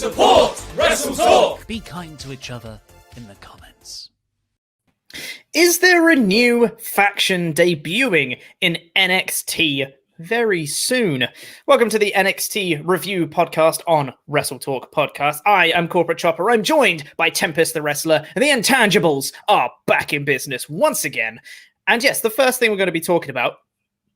Support WrestleTalk! Be kind to each other in the comments. Is there a new faction debuting in NXT very soon? Welcome to the NXT review podcast on WrestleTalk Podcast. I am Corporate Chopper. I'm joined by Tempest the Wrestler, and the Intangibles are back in business once again. And yes, the first thing we're going to be talking about,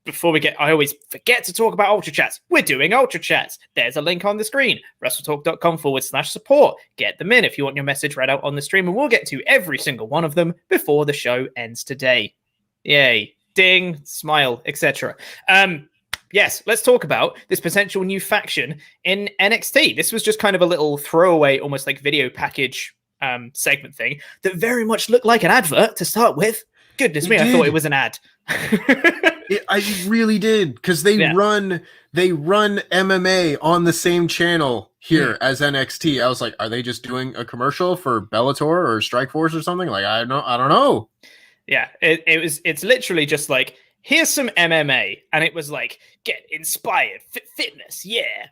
before we get, I always forget to talk about Ultra Chats. We're doing Ultra Chats. There's a link on the screen, WrestleTalk.com/support. Get them in if you want your message read out on the stream, and we'll get to every single one of them before the show ends today. Yay. Ding, smile, etc. Yes, let's talk about this potential new faction in NXT. This was just kind of a little throwaway, almost like video package segment thing that very much looked like an advert to start with. Goodness me, I thought it was an ad. I really did, because they run MMA on the same channel here as NXT. I was like, are they just doing a commercial for Bellator or Strikeforce or something? Like, I don't know. Yeah, it's literally just like, here's some MMA, and it was like, get inspired, fitness,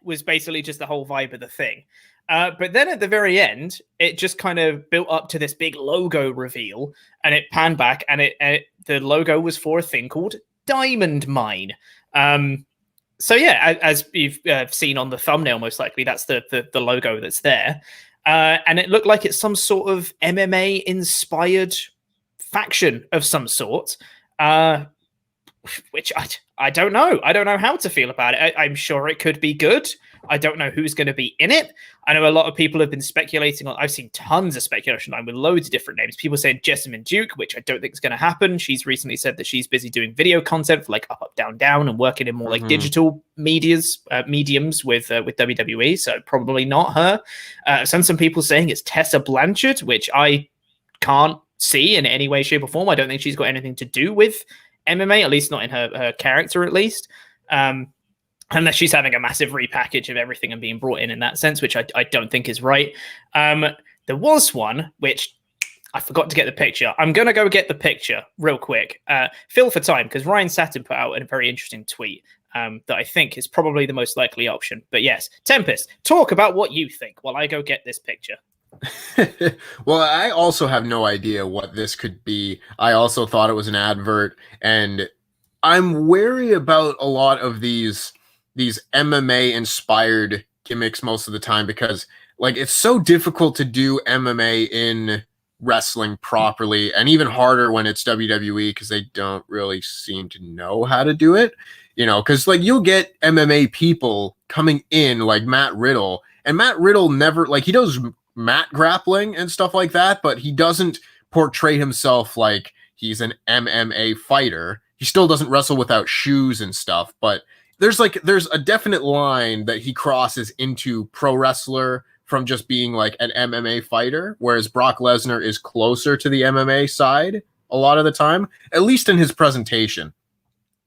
was basically just the whole vibe of the thing. But then at the very end, it just kind of built up to this big logo reveal, and it panned back, and the logo was for a thing called Diamond Mine. So yeah, as you've seen on the thumbnail, most likely that's the logo that's there, and it looked like it's some sort of MMA inspired faction of some sort, which I don't know. I don't know how to feel about it. I'm sure it could be good. I don't know who's going to be in it. I know a lot of people have been speculating on. I've seen tons of speculation online with loads of different names. People saying Jessamine Duke, which I don't think is going to happen. She's recently said that she's busy doing video content for like Up, Up, Down, Down, and working in more like digital mediums with WWE. So probably not her. Some people saying it's Tessa Blanchard, which I can't see in any way, shape, or form. I don't think she's got anything to do with MMA, at least not in her character, at least. Unless she's having a massive repackage of everything and being brought in that sense, which I don't think is right. There was one, which I forgot to get the picture. I'm going to go get the picture real quick. Fill for time, because Ryan Satin put out a very interesting tweet that I think is probably the most likely option. But yes, Tempest, talk about what you think while I go get this picture. Well, I also have no idea what this could be. I also thought it was an advert, and I'm wary about a lot of these MMA inspired gimmicks most of the time, because like it's so difficult to do MMA in wrestling properly, and even harder when it's WWE, because they don't really seem to know how to do it, because like you'll get MMA people coming in like Matt Riddle, and Matt Riddle never, like, he does mat grappling and stuff like that, but he doesn't portray himself like he's an MMA fighter. He still doesn't wrestle without shoes and stuff, but there's a definite line that he crosses into pro wrestler from just being like an MMA fighter, whereas Brock Lesnar is closer to the MMA side a lot of the time, at least in his presentation.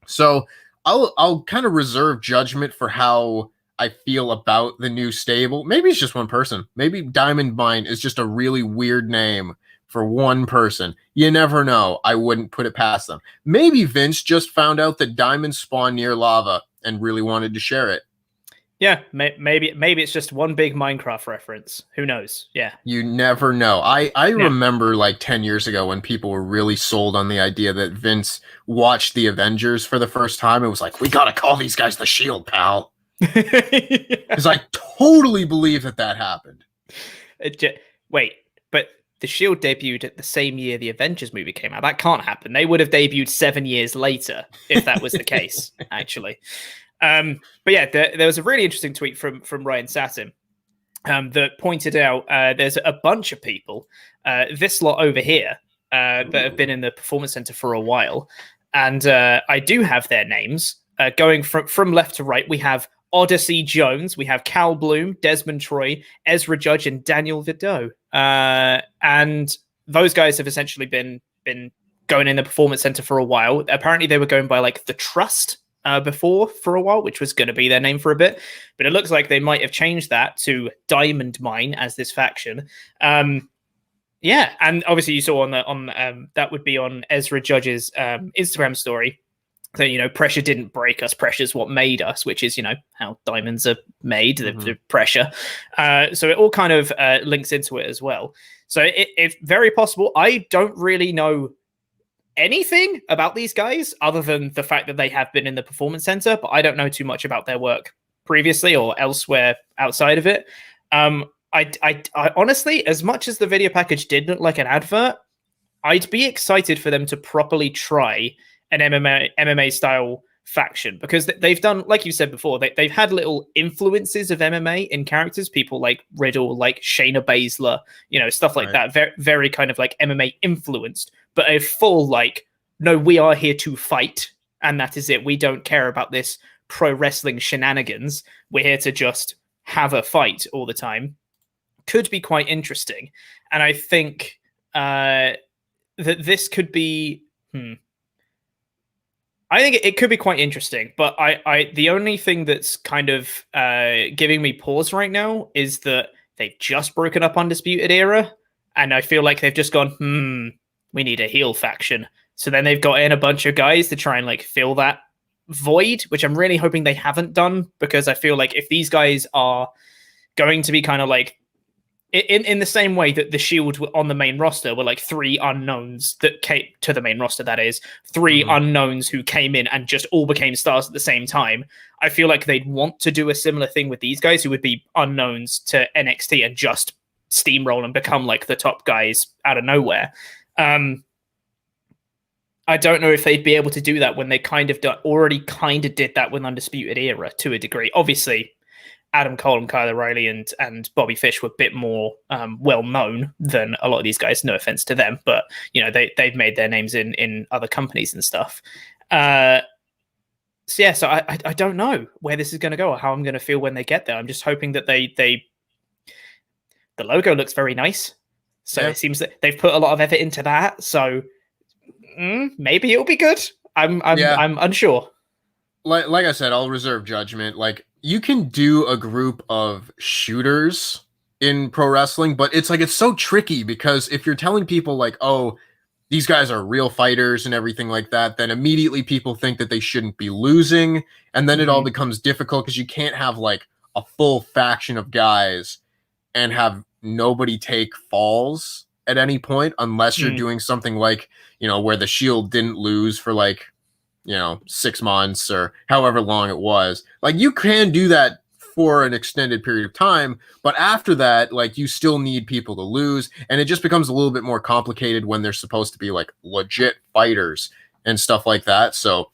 So I'll kind of reserve judgment for how I feel about the new stable. Maybe it's just one person. Maybe Diamond Mine is just a really weird name for one person. You never know. I wouldn't put it past them. Maybe Vince just found out that diamonds spawn near lava and really wanted to share it. Yeah, maybe it's just one big Minecraft reference. Who knows? Yeah. You never know. I remember like 10 years ago when people were really sold on the idea that Vince watched the Avengers for the first time. It was like, we got to call these guys the Shield, pal. Because I totally believe that happened. Wait, but the Shield debuted at the same year the Avengers movie came out. That can't happen. They would have debuted 7 years later if that was the case, actually. But yeah, there was a really interesting tweet from Ryan Satin that pointed out there's a bunch of people, this lot over here, that have been in the Performance Center for a while. And I do have their names. Going from left to right, we have Odyssey Jones, we have Cal Bloom, Desmond Troy, Ezra Judge, and Daniel Vidot. And those guys have essentially been going in the Performance Center for a while. Apparently they were going by like the Trust before for a while, which was going to be their name for a bit. But it looks like they might have changed that to Diamond Mine as this faction. Yeah, and obviously you saw on that would be on Ezra Judge's Instagram story. So, pressure didn't break us. Pressure's what made us, which is, how diamonds are made, the pressure. So it all kind of links into it as well. So it's very possible. I don't really know anything about these guys other than the fact that they have been in the Performance Center, but I don't know too much about their work previously or elsewhere outside of it. I honestly, as much as the video package did look like an advert, I'd be excited for them to properly try an MMA style faction, because they've done, like you said before, they've had little influences of MMA in characters, people like Riddle, like Shayna Baszler, stuff like that, very, very kind of like MMA influenced, but a full no, we are here to fight, and that is it. We don't care about this pro wrestling shenanigans. We're here to just have a fight all the time. Could be quite interesting, and I think that this could be. I think it could be quite interesting, but I the only thing that's kind of giving me pause right now is that they've just broken up Undisputed Era, and I feel like they've just gone, we need a heel faction. So then they've got in a bunch of guys to try and fill that void, which I'm really hoping they haven't done, because I feel like if these guys are going to be kind of in the same way that the Shield on the main roster were three unknowns that came to the main roster, that is, three unknowns who came in and just all became stars at the same time. I feel like they'd want to do a similar thing with these guys who would be unknowns to NXT and just steamroll and become the top guys out of nowhere. I don't know if they'd be able to do that when they already did that with Undisputed Era to a degree. Obviously, Adam Cole and Kyle O'Reilly and Bobby Fish were a bit more well known than a lot of these guys. No offense to them, but they've made their names in other companies and stuff. So I don't know where this is going to go or how I'm going to feel when they get there. I'm just hoping that the logo looks very nice, so It seems that they've put a lot of effort into that. So maybe it'll be good. I'm unsure. Like I said, I'll reserve judgment. You can do a group of shooters in pro wrestling, but it's so tricky, because if you're telling people oh, these guys are real fighters and everything like that, then immediately people think that they shouldn't be losing. And then it all becomes difficult, because you can't have a full faction of guys and have nobody take falls at any point, unless you're doing something where the Shield didn't lose for 6 months or however long it was. You can do that for an extended period of time, but after that, you still need people to lose, and it just becomes a little bit more complicated when they're supposed to be legit fighters and stuff like that. So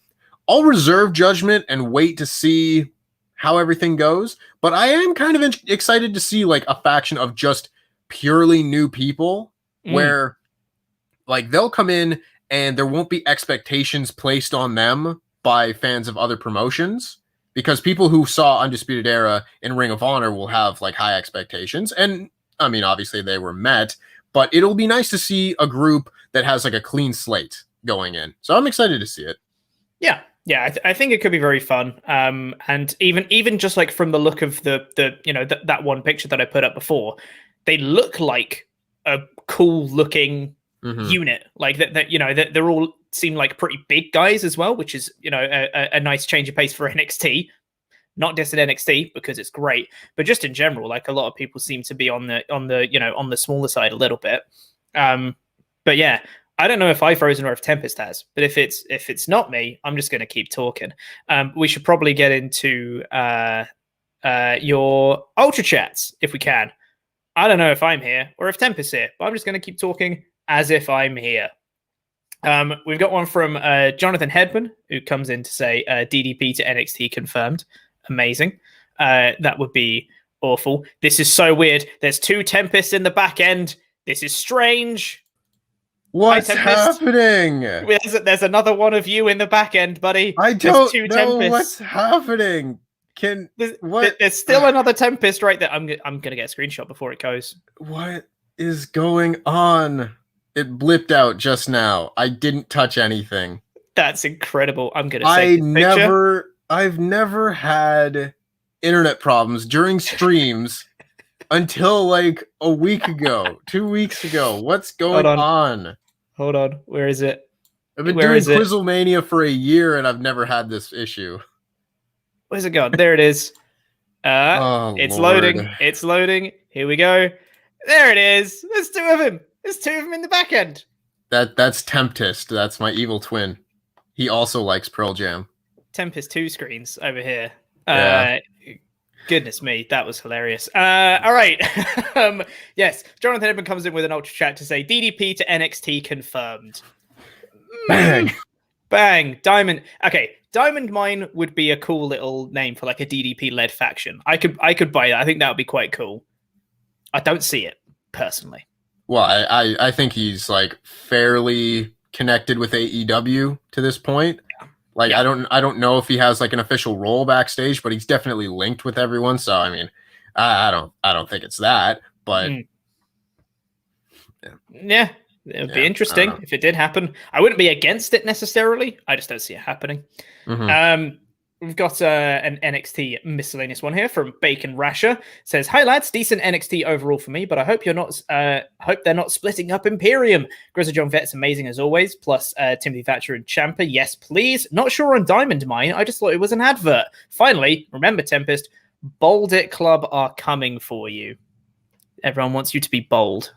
I'll reserve judgment and wait to see how everything goes, but I am kind of excited to see a faction of just purely new people where they'll come in and there won't be expectations placed on them by fans of other promotions, because people who saw Undisputed Era in Ring of Honor will have high expectations. And I mean, obviously they were met, but it'll be nice to see a group that has a clean slate going in. So I'm excited to see it. Yeah. Yeah, I think it could be very fun. And even just from the look of the that one picture that I put up before, they look like a cool looking unit. They're all seem like pretty big guys as well, which is a nice change of pace for NXT. Not just at NXT, because it's great, but just in general, a lot of people seem to be on the smaller side a little bit. But yeah, I don't know if I've frozen or if Tempest has, but if it's not me, I'm just going to keep talking. We should probably get into your Ultra Chats if we can. I don't know if I'm here or if Tempest's here, but I'm just going to keep talking as if I'm here. We've got one from Jonathan Hedman, who comes in to say DDP to NXT confirmed. Amazing. That would be awful. This is so weird. There's 2 Tempests in the back end. This is strange. What's happening? There's another one of you in the back end, buddy. I don't know what's happening. There's still another Tempest right there. I'm gonna get a screenshot before it goes. What is going on? It blipped out just now. I didn't touch anything. That's incredible. I'm gonna say I've never had internet problems during streams until a week ago, 2 weeks ago. What's going on? Hold on. Where is it? I've been Where doing is it? Quizzlemania for a year and I've never had this issue. Where's it gone? There it is. Oh, It's Lord. loading. It's loading. Here we go. There it is. There's two of him. There's two of them in the back end. That's Tempest. That's my evil twin. He also likes Pearl Jam. Tempest 2 screens over here. Yeah. Goodness me, that was hilarious. All right. Yes, Jonathan Edmund comes in with an ultra chat to say DDP to NXT confirmed. Bang. Bang. Diamond. Okay, Diamond Mine would be a cool little name for like a DDP-led faction. I could buy that. I think that would be quite cool. I don't see it, personally. Well, I think he's like fairly connected with AEW to this point. Like, yeah. I don't know if he has like an official role backstage, but he's definitely linked with everyone. So I mean, I don't think it's that, but yeah, it would be interesting if it did happen. I wouldn't be against it necessarily. I just don't see it happening. Mm-hmm. We've got an NXT miscellaneous one here from Bacon Rasher. It says, "Hi lads, decent NXT overall for me, but I hope hope they're not splitting up Imperium. Grizzly John Vett's amazing as always. Plus Timothy Thatcher and Ciampa, yes please. Not sure on Diamond Mine. I just thought it was an advert. Finally, remember Tempest, Bold It Club are coming for you. Everyone wants you to be bold.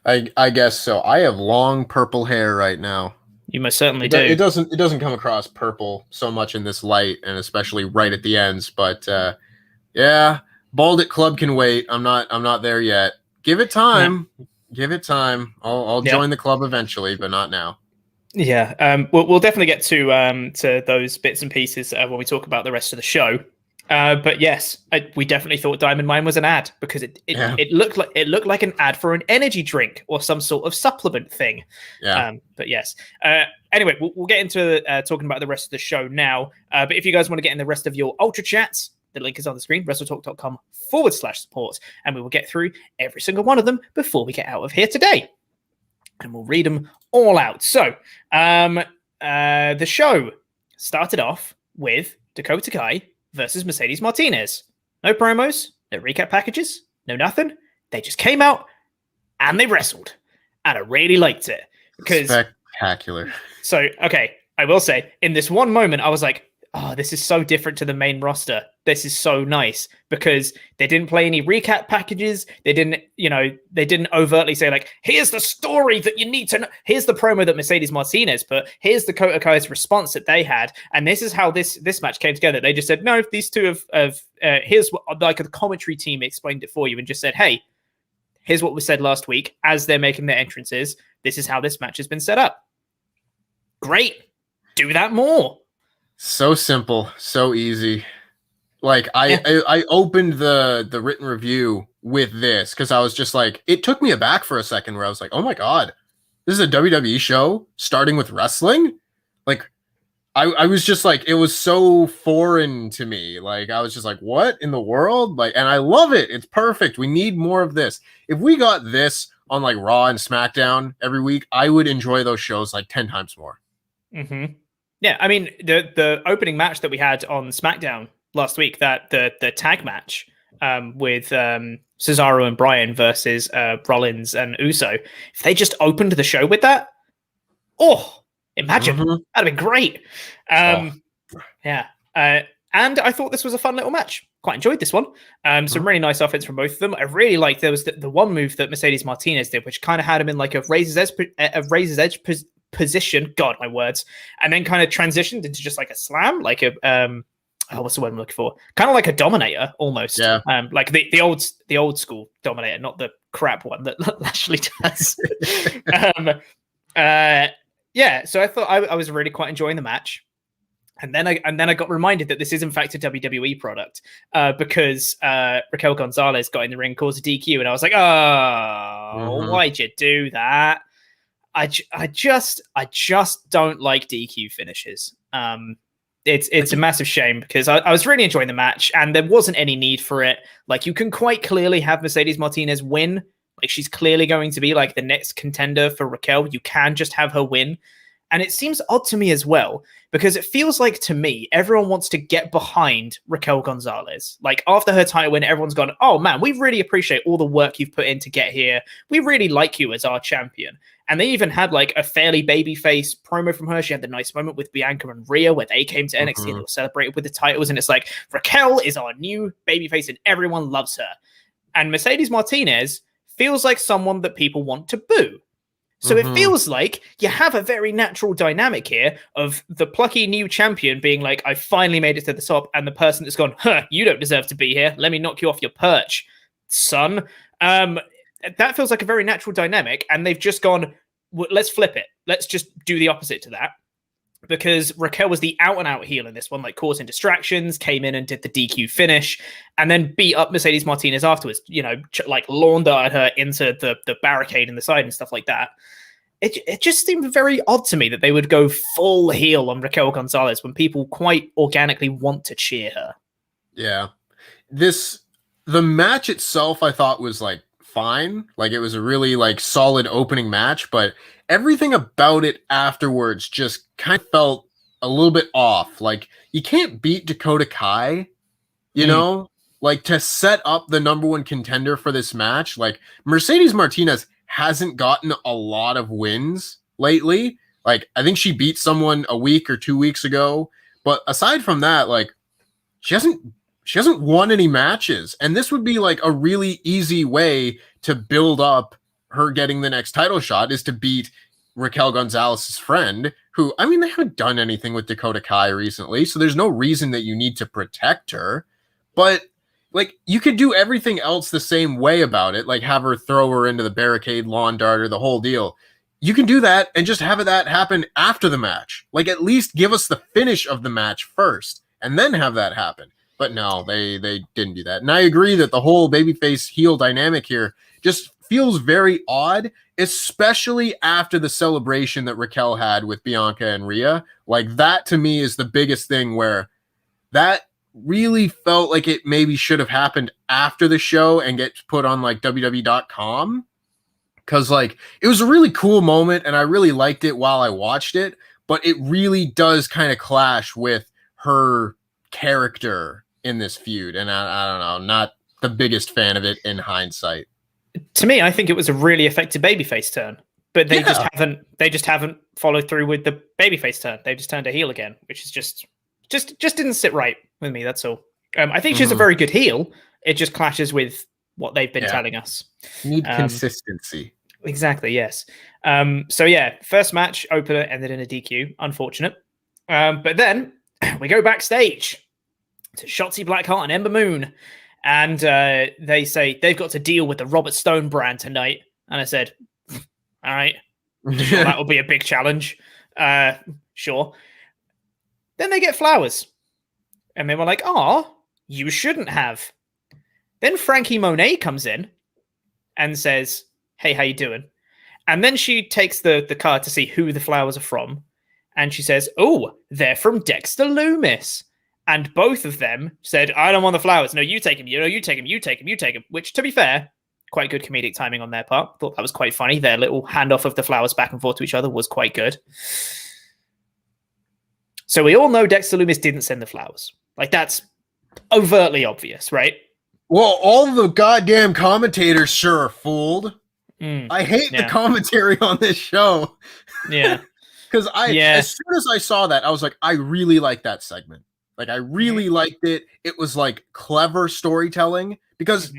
I guess so. I have long purple hair right now. You most certainly do. It doesn't come across purple so much in this light, and especially right at the ends. But yeah, Bald It Club can wait. I'm not there yet. Give it time. Yeah. Give it time. I'll join the club eventually, but not now. Yeah, we'll definitely get to those bits and pieces when we talk about the rest of the show. But yes, we definitely thought Diamond Mine was an ad because it looked like an ad for an energy drink or some sort of supplement thing. Yeah. But yes. Anyway, we'll get into talking about the rest of the show now. But if you guys want to get in the rest of your ultra chats, the link is on the screen, WrestleTalk.com/support, and we will get through every single one of them before we get out of here today. And we'll read them all out. So, the show started off with Dakota Kai versus Mercedes Martinez. No promos, no recap packages, no nothing. They just came out and they wrestled. And I really liked it. Spectacular. So, okay, I will say, in this one moment, I was like, oh, this is so different to the main roster. This is so nice because they didn't play any recap packages. They didn't overtly say like, here's the story that you need to know. Here's the promo that Mercedes Martinez put. Here's Dakota Kai's response that they had. And this is how this match came together. They just said, no, these two here's what, like the commentary team explained it for you and just said, hey, here's what was said last week as they're making their entrances. This is how this match has been set up. Great. Do that more. So simple, so easy. Like I opened the written review with this because I was just like, it took me aback for a second where I was like, oh my God, this is a WWE show starting with wrestling? Like I was just like, it was so foreign to me. Like I was just like, what in the world? Like, and I love it. It's perfect. We need more of this. If we got this on like Raw and SmackDown every week, I would enjoy those shows like 10 times more. Mm-hmm. Yeah, I mean, the opening match that we had on SmackDown last week, that the tag match with Cesaro and Bryan versus Rollins and Uso, if they just opened the show with that, imagine. That'd have been great. Yeah. And I thought this was a fun little match. Quite enjoyed this one. Some really nice offense from both of them. I really liked there was the one move that Mercedes Martinez did, which kind of had him in like a razor's edge position, God, my words, and then kind of transitioned into just like a slam, like a what's the word I'm looking for? Kind of like a dominator almost. Yeah. Like the old school dominator, not the crap one that Lashley does. Yeah, so I thought I was really quite enjoying the match. And then I got reminded that this is in fact a WWE product because Raquel Gonzalez got in the ring, caused a DQ, and I was like, why'd you do that? I just don't like DQ finishes. It's a massive shame because I was really enjoying the match and there wasn't any need for it. Like you can quite clearly have Mercedes Martinez win. Like she's clearly going to be like the next contender for Raquel. You can just have her win. And it seems odd to me as well, because it feels like, to me, everyone wants to get behind Raquel Gonzalez. Like, after her title win, everyone's gone, oh man, we really appreciate all the work you've put in to get here. We really like you as our champion. And they even had like a fairly babyface promo from her. She had the nice moment with Bianca and Rhea where they came to NXT and they were celebrated with the titles. And it's like, Raquel is our new babyface and everyone loves her. And Mercedes Martinez feels like someone that people want to boo. So it feels like you have a very natural dynamic here of the plucky new champion being like, I finally made it to the top, and the person that's gone, you don't deserve to be here. Let me knock you off your perch, son. That feels like a very natural dynamic, and they've just gone, let's flip it. Let's just do the opposite to that. Because Raquel was the out-and-out heel in this one, like causing distractions, came in and did the DQ finish, and then beat up Mercedes Martinez afterwards, like laundered her into the barricade in the side and stuff like that. It just seemed very odd to me that they would go full heel on Raquel Gonzalez when people quite organically want to cheer her. Yeah. The match itself, I thought was like fine. Like it was a really like solid opening match, but everything about it afterwards just kind of felt a little bit off. Like you can't beat Dakota Kai, you know, like to set up the number one contender for this match. Like Mercedes Martinez hasn't gotten a lot of wins lately. Like I think she beat someone a week or 2 weeks ago, but aside from that, like she hasn't won any matches. And this would be like a really easy way to build up her getting the next title shot, is to beat Raquel Gonzalez's friend, who, I mean, they haven't done anything with Dakota Kai recently, so there's no reason that you need to protect her. But like you could do everything else the same way about it, like have her throw her into the barricade, lawn darter, the whole deal. You can do that and just have that happen after the match. Like at least give us the finish of the match first and then have that happen. But no, they didn't do that. And I agree that the whole babyface heel dynamic here just feels very odd, especially after the celebration that Raquel had with Bianca and Rhea. Like that to me is the biggest thing, where that really felt like it maybe should have happened after the show and get put on like WWE.com. Cause like it was a really cool moment and I really liked it while I watched it, but it really does kind of clash with her character in this feud. And I don't know, not the biggest fan of it in hindsight. To me, I think it was a really effective babyface turn, but they just haven't followed through with the babyface turn. They've just turned a heel again, which is just didn't sit right with me. That's all. I think she's a very good heel. It just clashes with what they've been telling us. Need consistency. Exactly. Yes. So yeah, first match opener ended in a DQ. Unfortunate. But then we go backstage to Shotzi Blackheart and Ember Moon. And they say they've got to deal with the Robert Stone brand tonight. And I said, all right, sure, that will be a big challenge. Sure. Then they get flowers. And they were like, oh, you shouldn't have. Then Frankie Monet comes in and says, hey, how you doing? And then she takes the card to see who the flowers are from. And she says, oh, they're from Dexter Loomis. And both of them said, I don't want the flowers. No, you take them. You take them. You take them. You take them. Which, to be fair, quite good comedic timing on their part. Thought that was quite funny. Their little handoff of the flowers back and forth to each other was quite good. So we all know Dexter Loomis didn't send the flowers. Like, that's overtly obvious, right? Well, all the goddamn commentators sure are fooled. I hate the commentary on this show. Yeah. Because as soon as I saw that, I was like, I really like that segment. Like, I really liked it. It was like clever storytelling because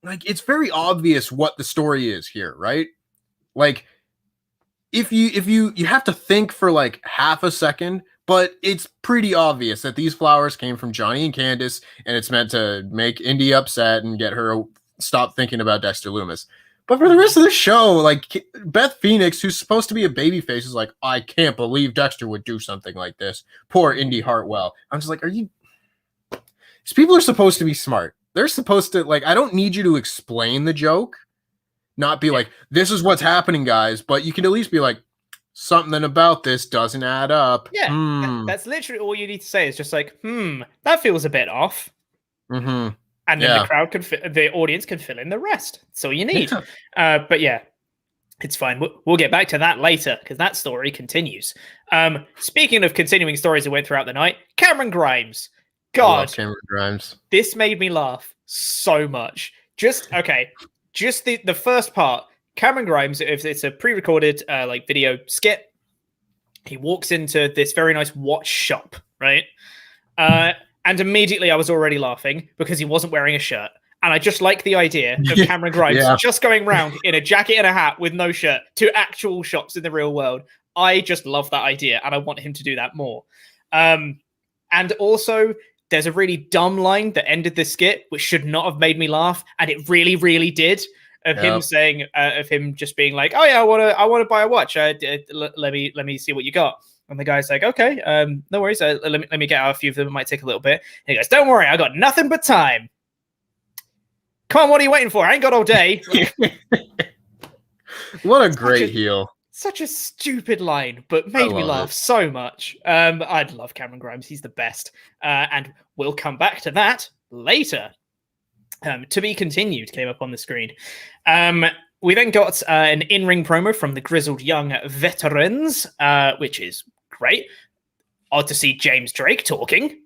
like, it's very obvious what the story is here, right? Like, if you have to think for like half a second, but it's pretty obvious that these flowers came from Johnny and Candice, and it's meant to make Indy upset and get her stop thinking about Dexter Loomis. But for the rest of the show, like Beth Phoenix, who's supposed to be a babyface, is like, I can't believe Dexter would do something like this. Poor Indy Hartwell. I'm just like, these people are supposed to be smart. They're supposed to, like, I don't need you to explain the joke, not be like, this is what's happening, guys. But you can at least be like, something about this doesn't add up. Yeah, that's literally all you need to say is just like, that feels a bit off. And then the crowd the audience can fill in the rest. That's all you need. But yeah, It's fine. We'll get back to that later because that story continues. Speaking of continuing stories that went throughout the night, Cameron Grimes. I love God, Cameron Grimes. this made me laugh so much. Just the first part. Cameron Grimes, if it's a pre-recorded like video skit, he walks into this very nice watch shop, right? And immediately I was already laughing because he wasn't wearing a shirt. And I just like the idea of Cameron Grimes just going around in a jacket and a hat with no shirt to actual shops in the real world. I just love that idea, and I want him to do that more. And also, there's a really dumb line that ended the skit, which should not have made me laugh, and it really, really did. Of him saying, of him just being like, "Oh yeah, I want to buy a watch. Let me see what you got." And the guy's like, "Okay, no worries. Let me get out a few of them. It might take a little bit." And he goes, "Don't worry, I got nothing but time. Come on, what are you waiting for? I ain't got all day." What a great heel. Such a stupid line, but made me laugh so much. I'd love Cameron Grimes. He's the best. And we'll come back to that later. To be continued came up on the screen. We then got an in-ring promo from the Grizzled Young Veterans, which is great. Odd to see James Drake talking.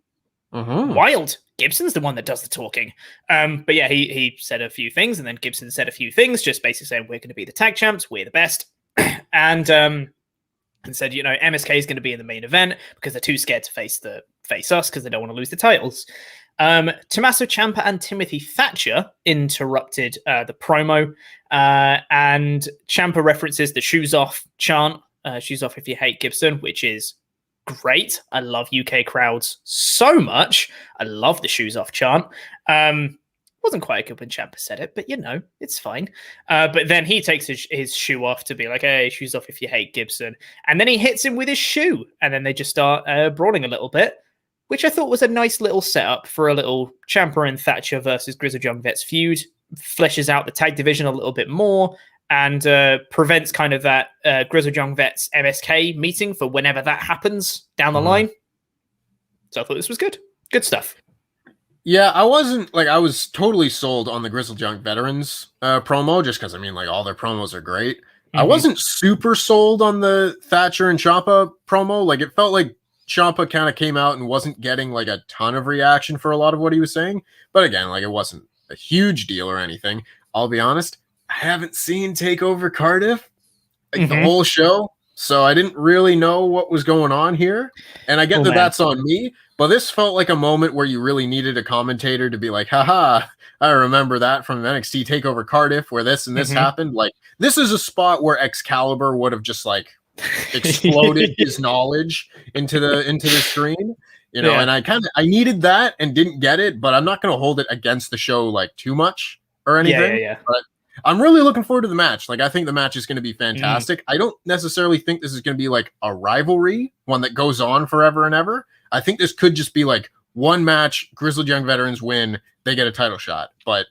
Wild. Gibson's the one that does the talking. But yeah, he said a few things, and then Gibson said a few things, just basically saying we're going to be the tag champs, we're the best. and said, MSK is going to be in the main event because they're too scared to face us because they don't want to lose the titles. Tommaso Ciampa and Timothy Thatcher interrupted the promo, and Ciampa references the shoes off chant, shoes off if you hate Gibson, which is great. I love UK crowds so much. I love the shoes off chant. Wasn't quite good when Ciampa said it, but it's fine. But then he takes his shoe off to be like, "Hey, shoes off if you hate Gibson." And then he hits him with his shoe, and then they just start brawling a little bit, which I thought was a nice little setup for a little Ciampa and Thatcher versus Grizzled Young Vets feud. Fleshes out the tag division a little bit more, and prevents kind of that Grizzled Young Vets MSK meeting for whenever that happens down the line. So I thought this was good. Good stuff. Yeah, I was totally sold on the Grizzled Young Veterans promo, just because, all their promos are great. I wasn't super sold on the Thatcher and Ciampa promo. It felt like Ciampa kind of came out and wasn't getting, a ton of reaction for a lot of what he was saying. But again, it wasn't a huge deal or anything. I'll be honest, I haven't seen TakeOver Cardiff, the whole show, so I didn't really know what was going on here. And I get that's on me, but this felt like a moment where you really needed a commentator to be like, haha, I remember that from NXT TakeOver Cardiff where this and this happened. This is a spot where Excalibur would have just exploded his knowledge into the screen, and I needed that and didn't get it, but I'm not going to hold it against the show too much or anything. But I'm really looking forward to the match. I think the match is going to be fantastic. I don't necessarily think this is going to be a rivalry, one that goes on forever and ever. I think this could just be one match, Grizzled Young Veterans win, they get a title shot. But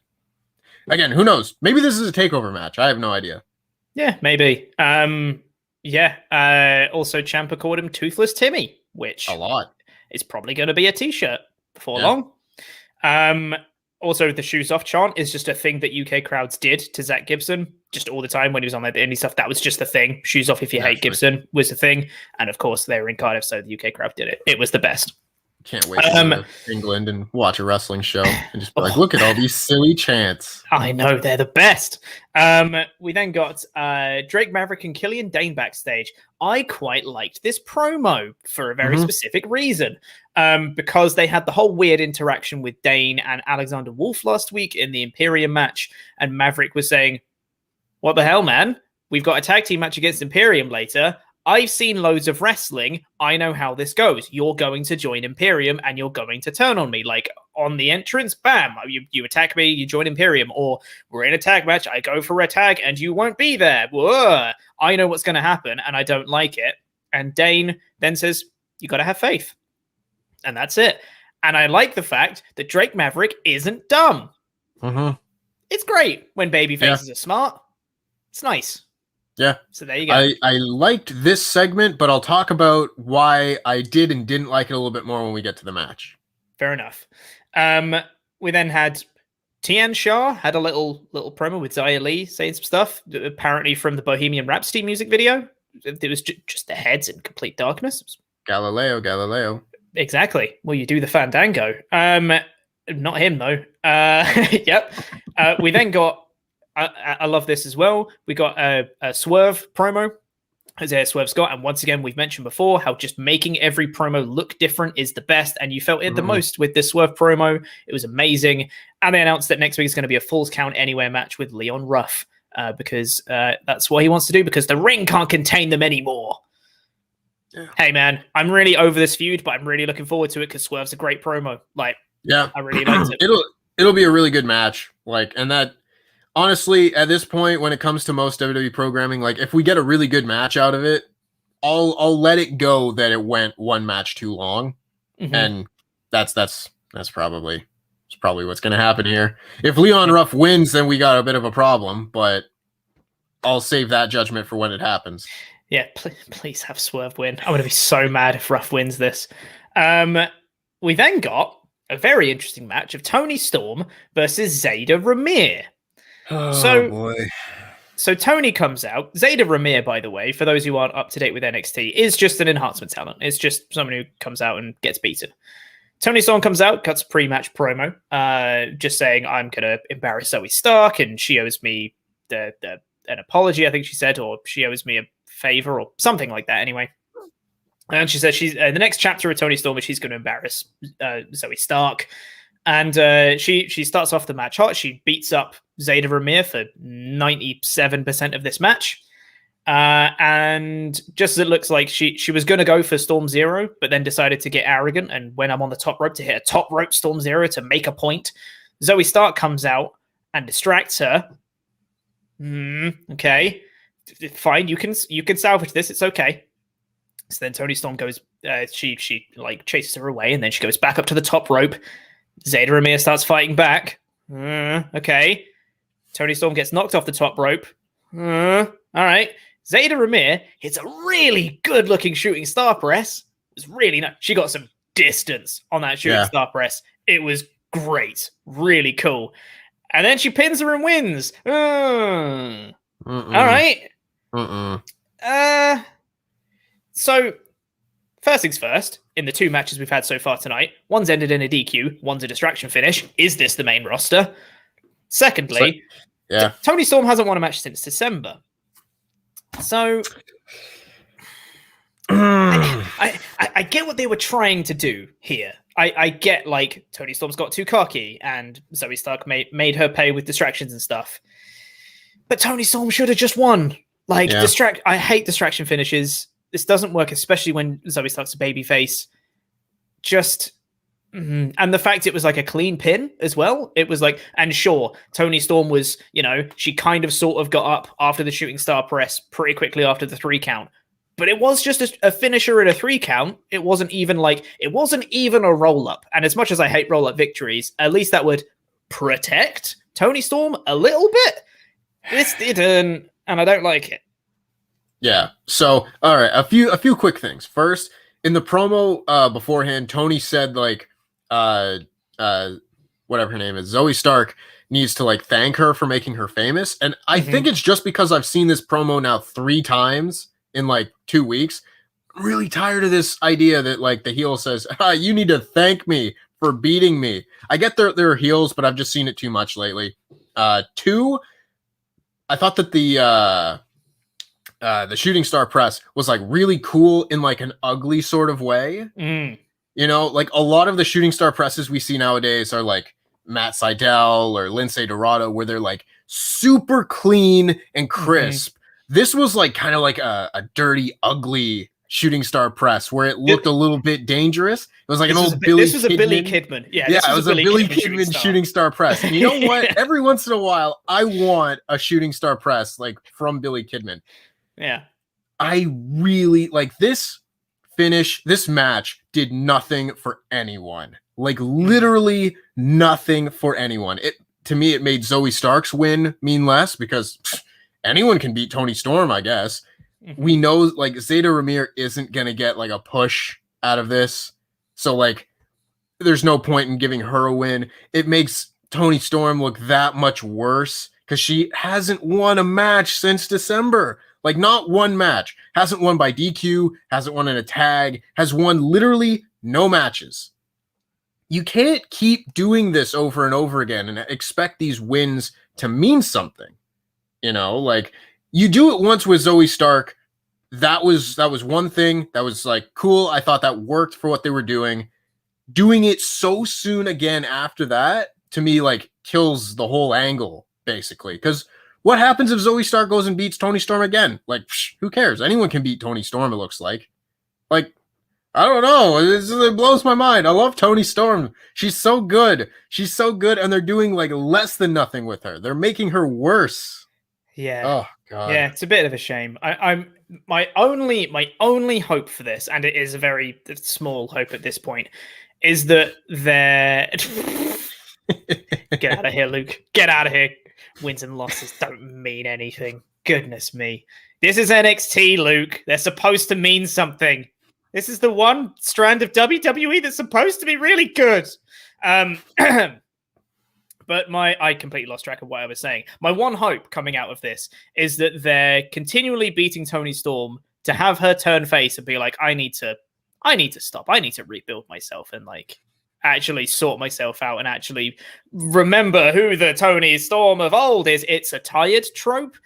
again, who knows? Maybe this is a takeover match. I have no idea. Yeah, maybe. Also, Ciampa called him Toothless Timmy, which a lot. It's probably going to be a t-shirt before long. Also, the shoes off chant is just a thing that UK crowds did to Zach Gibson just all the time when he was on the indie stuff. That was just the thing. Shoes off if you hate Gibson was the thing. And of course, they were in Cardiff, so the UK crowd did it. It was the best. Can't wait to go to England and watch a wrestling show and just be look at all these silly chants. I know, they're the best. We then got Drake Maverick and Killian Dane backstage. I quite liked this promo for a very specific reason. Because they had the whole weird interaction with Dane and Alexander Wolf last week in the Imperium match, and Maverick was saying, "What the hell, man? We've got a tag team match against Imperium later. I've seen loads of wrestling. I know how this goes. You're going to join Imperium and you're going to turn on me. On the entrance, bam, you attack me, you join Imperium. Or we're in a tag match, I go for a tag and you won't be there. Whoa. I know what's going to happen and I don't like it." And Dane then says, "You got to have faith." And that's it. And I like the fact that Drake Maverick isn't dumb. It's great when baby faces are smart. It's nice. Yeah. So there you go. I liked this segment, but I'll talk about why I did and didn't like it a little bit more when we get to the match. Fair enough. We then had Tian Sha had a little promo with Xia Li saying some stuff, apparently from the Bohemian Rhapsody music video. It was just their heads in complete darkness. Galileo. Exactly. Well, you do the Fandango. Not him though. Yep. We then got. I love this as well. We got a Swerve promo. Isaiah Swerve Scott, and once again, we've mentioned before how just making every promo look different is the best, and you felt it the most with this Swerve promo. It was amazing, and they announced that next week is going to be a Falls Count Anywhere match with Leon Ruff, because that's what he wants to do, because the ring can't contain them anymore. Yeah. Hey man, I'm really over this feud, but I'm really looking forward to it because Swerve's a great promo. Like, yeah, I really liked it. It'll be a really good match. Like, and that. Honestly, at this point, when it comes to most WWE programming, like if we get a really good match out of it, I'll let it go that it went one match too long, and that's probably what's going to happen here. If Leon Ruff wins, then we got a bit of a problem, but I'll save that judgment for when it happens. Yeah, please have Swerve win. I'm going to be so mad if Ruff wins this. We then got a very interesting match of Toni Storm versus Zayda Ramir. Oh, boy. So Tony comes out. Zayda Ramir, by the way, for those who aren't up to date with NXT, is just an enhancement talent. It's just someone who comes out and gets beaten. Toni Storm comes out, cuts a pre-match promo, just saying, I'm going to embarrass Zoe Stark, and she owes me an apology, I think she said, or she owes me a favor, or something like that, anyway. And she said she's the next chapter of Toni Storm is she's going to embarrass Zoe Stark. And she starts off the match hot. She beats up Zayda Ramir for 97% of this match. And just as it looks like she was going to go for Storm Zero, but then decided to get arrogant. And when I'm on the top rope to hit a top rope Storm Zero to make a point, Zoe Stark comes out and distracts her. Okay, fine. You can salvage this. It's okay. So then Toni Storm goes, she like chases her away, and then she goes back up to the top rope. Zayda Ramir starts fighting back. Okay. Toni Storm gets knocked off the top rope. All right. Zayda Ramir hits a really good-looking shooting star press. It was really nice. She got some distance on that shooting star press. It was great. Really cool. And then she pins her and wins. All right. So, first things first, in the two matches we've had so far tonight, one's ended in a DQ, one's a distraction finish. Is this the main roster? Secondly, Toni Storm hasn't won a match since December. So, I get what they were trying to do here. I get, like, Toni Storm's got too cocky, and Zoe Stark made her pay with distractions and stuff. But Toni Storm should have just won. Like, I hate distraction finishes. This doesn't work, especially when Zoe Stark's a babyface. And the fact it was like a clean pin as well. It was like, and sure, Toni Storm was, she kind of sort of got up after the shooting star press pretty quickly after the 3 count. But it was just a finisher at a 3 count. It wasn't even a roll up. And as much as I hate roll up victories, at least that would protect Toni Storm a little bit. This didn't, and I don't like it. Yeah. So, all right, a few quick things. First, in the promo beforehand, Toni said like whatever her name is, Zoe Stark needs to like thank her for making her famous. And I think it's just because I've seen this promo now 3 times in like 2 weeks. I'm really tired of this idea that like the heel says, you need to thank me for beating me. I get they're heels, but I've just seen it too much lately. 2, I thought that the shooting star press was like really cool in like an ugly sort of way. Like a lot of the shooting star presses we see nowadays are like Matt Sydal or Lindsay Dorado, where they're like super clean and crisp. This was like kind of like a dirty, ugly shooting star press where it looked a little bit dangerous. It was like an old Billy Kidman. This was a Billy Kidman. Yeah, it was a Billy Kidman shooting star press. And you know what? Every once in a while, I want a shooting star press like from Billy Kidman. Yeah. I really like this finish. This match did nothing for anyone. Like literally nothing for anyone. To me, it made Zoe Stark's win mean less because anyone can beat Toni Storm, I guess. We know like Zayda Ramir isn't going to get like a push out of this. So like there's no point in giving her a win. It makes Toni Storm look that much worse because she hasn't won a match since December. Like, not one match. Hasn't won by DQ, hasn't won in a tag, has won literally no matches. You can't keep doing this over and over again and expect these wins to mean something. You know, like, you do it once with Zoe Stark. That was one thing that was like cool. I thought that worked for what they were doing. Doing it so soon again after that, to me, like, kills the whole angle, basically. Because what happens if Zoe Stark goes and beats Toni Storm again? Like, who cares? Anyone can beat Toni Storm, it looks like. Like, I don't know. It blows my mind. I love Toni Storm. She's so good. She's so good, and they're doing, like, less than nothing with her. They're making her worse. Yeah. Oh, God. Yeah, it's a bit of a shame. I'm my only hope for this, and it is a very small hope at this point, is that they're... Get out of here, Luke. Get out of here. Wins and losses don't mean anything. Goodness me. This is NXT, Luke. They're supposed to mean something. This is the one strand of WWE that's supposed to be really good. But I completely lost track of what I was saying. My one hope coming out of this is that they're continually beating Toni Storm to have her turn face and be like, I need to stop. I need to rebuild myself and, like, actually sort myself out and actually remember who the Toni Storm of old is. It's a tired trope,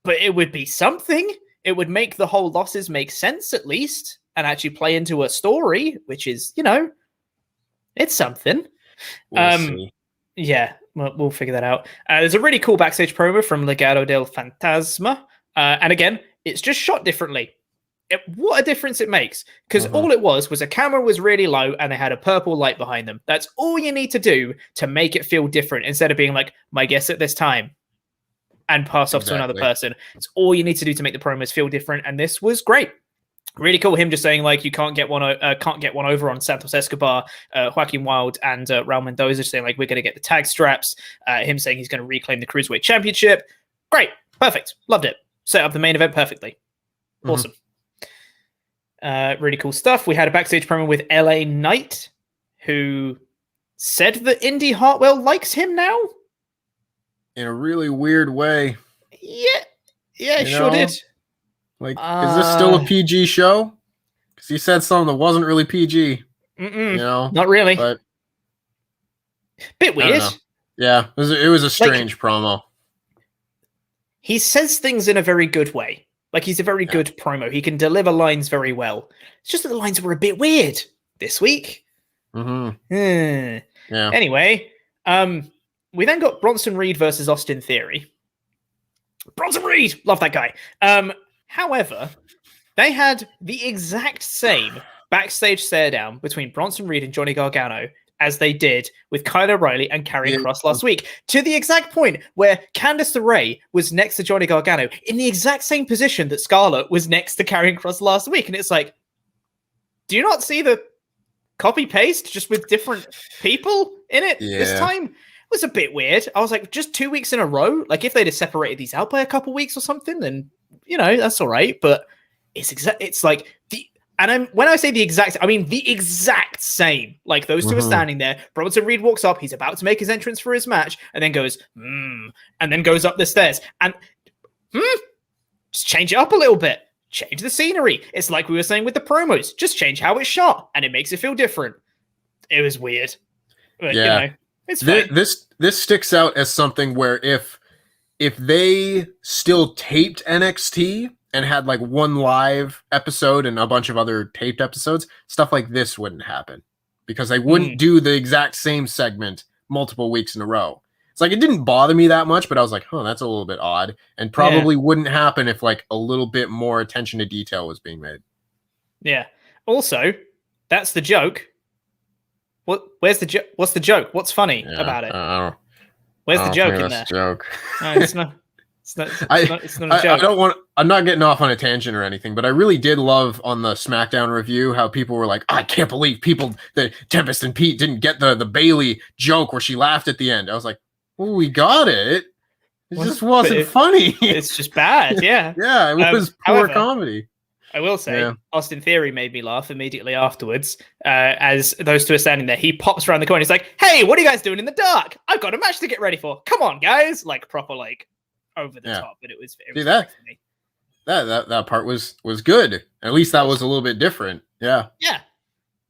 but it would be something. It would make the whole losses make sense, at least, and actually play into a story, which is, you know, it's something. We'll see. Yeah, we'll figure that out. There's a really cool backstage promo from Legado del Fantasma. And again, it's just shot differently. What a difference it makes. Because all it was a camera was really low and they had a purple light behind them. That's all you need to do to make it feel different, instead of being like, my guess at this time, and pass off to another person. It's all you need to do to make the promos feel different. And this was great. Really cool. Him just saying, like, you can't get one over on Santos Escobar, Joaquin Wilde, and Raul Mendoza, just saying, like, we're going to get the tag straps. Him saying he's going to reclaim the Cruiserweight Championship. Great. Perfect. Loved it. Set up the main event perfectly. Awesome. Really cool stuff. We had a backstage promo with LA Knight, who said that Indy Hartwell likes him now. In a really weird way. Yeah, he sure did. Like, is this still a PG show? Because he said something that wasn't really PG. You know, not really. But bit weird. Yeah, it was a strange promo. He says things in a very good way. Like, he's a very good promo. He can deliver lines very well. It's just that the lines were a bit weird this week. Yeah. Anyway, we then got Bronson Reed versus Austin Theory. Bronson Reed! Love that guy. However, they had the exact same backstage stare down between Bronson Reed and Johnny Gargano as they did with Kyle O'Reilly and Karrion Kross last week, to the exact point where Candice LeRae was next to Johnny Gargano in the exact same position that Scarlett was next to Karrion Kross last week. And it's like, do you not see the copy-paste just with different people in it this time? It was a bit weird. I was like, just 2 weeks in a row? Like, if they'd have separated these out by a couple weeks or something, then, you know, that's all right. But it's like when I say the exact, I mean the exact same. Like, those two are standing there. Bronson Reed walks up. He's about to make his entrance for his match, and then goes, and then goes up the stairs. And just change it up a little bit. Change the scenery. It's like we were saying with the promos. Just change how it's shot, and it makes it feel different. It was weird. But, you know, it's fine. This sticks out as something where if they still taped NXT and had like one live episode and a bunch of other taped episodes, stuff like this wouldn't happen, because they wouldn't do the exact same segment multiple weeks in a row. It's like, it didn't bother me that much, but I was like, that's a little bit odd, and probably wouldn't happen if like a little bit more attention to detail was being made. Yeah. Also, that's the joke. Where's the joke? What's the joke? What's funny about it? Where's the joke in there? Joke. It's not. It's not a joke. I'm not getting off on a tangent or anything, but I really did love on the SmackDown review how people were like, I can't believe that Tempest and Pete didn't get the Bailey joke where she laughed at the end. I was like, well, we got it. It just wasn't funny. It's just bad. Yeah. Yeah, it was poor comedy. I will say, Yeah. Austin Theory made me laugh immediately afterwards. As those two are standing there, he pops around the corner. He's like, "Hey, what are you guys doing in the dark? I've got a match to get ready for. Come on, guys!" Like proper, like over the top. But it was that funny to me. that part was good. At least that was a little bit different. Yeah. Yeah,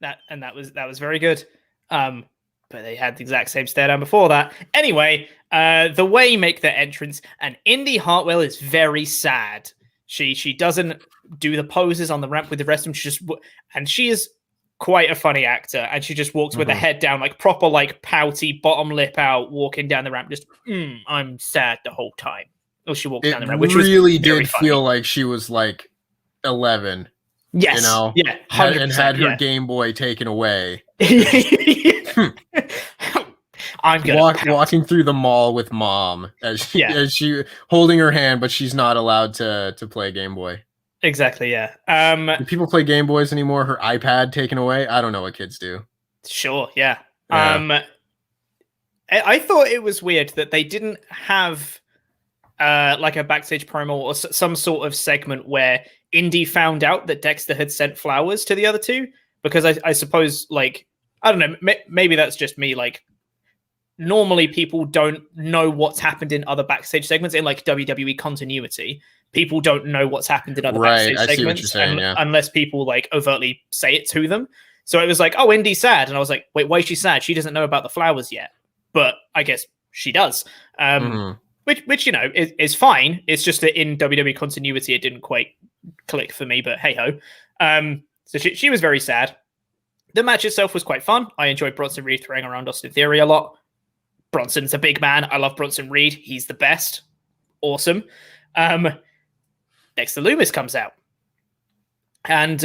that was very good. But they had the exact same stare down before that. Anyway, the Way make their entrance, and Indy Hartwell is very sad. She doesn't do the poses on the ramp with the rest of them. She is quite a funny actor, and she just walks with her head down, like proper, like pouty, bottom lip out, walking down the ramp. Just, I'm sad the whole time. Or she walks down the ramp, which really was very did funny. feel like she was like 11. Yes, you know, yeah, 100%, and had her Game Boy taken away. I'm gonna walking through the mall with mom as she holding her hand, but she's not allowed to play Game Boy. Exactly, yeah. Do people play Game Boys anymore? Her iPad taken away? I don't know what kids do. Sure, yeah. I thought it was weird that they didn't have like a backstage promo or some sort of segment where Indy found out that Dexter had sent flowers to the other two, because I suppose, like, I don't know, maybe that's just me, like, normally people don't know what's happened in other backstage segments in like WWE continuity. People don't know what's happened in other backstage segments unless people like overtly say it to them. So it was like, oh, Indy's sad. And I was like, wait, why is she sad? She doesn't know about the flowers yet. But I guess she does. Which you know, is fine. It's just that in WWE continuity, it didn't quite click for me, but hey ho. So she was very sad. The match itself was quite fun. I enjoyed Bronson Reed throwing around Austin Theory a lot. Bronson's a big man. I love Bronson Reed. He's the best. Awesome. Dexter Lumis comes out. And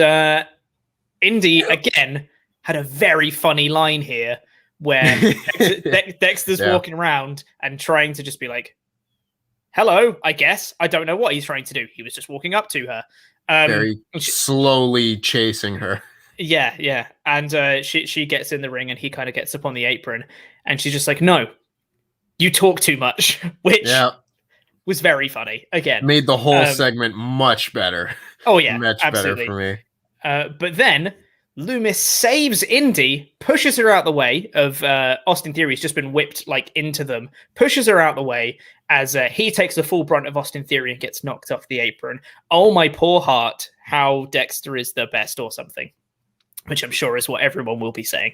Indy, again, had a very funny line here where Dexter's walking around and trying to just be like, hello, I guess. I don't know what he's trying to do. He was just walking up to her. Very slowly chasing her. Yeah. And she gets in the ring and he kind of gets up on the apron and she's just like, no, you talk too much, which was very funny. Again, made the whole segment much better. Oh yeah, much absolutely. better for me. But then Lumis saves Indy, pushes her out the way of Austin Theory. He's just been whipped like into them, pushes her out the way as he takes the full brunt of Austin Theory and gets knocked off the apron. Oh my poor heart, how Dexter is the best or something, which I'm sure is what everyone will be saying.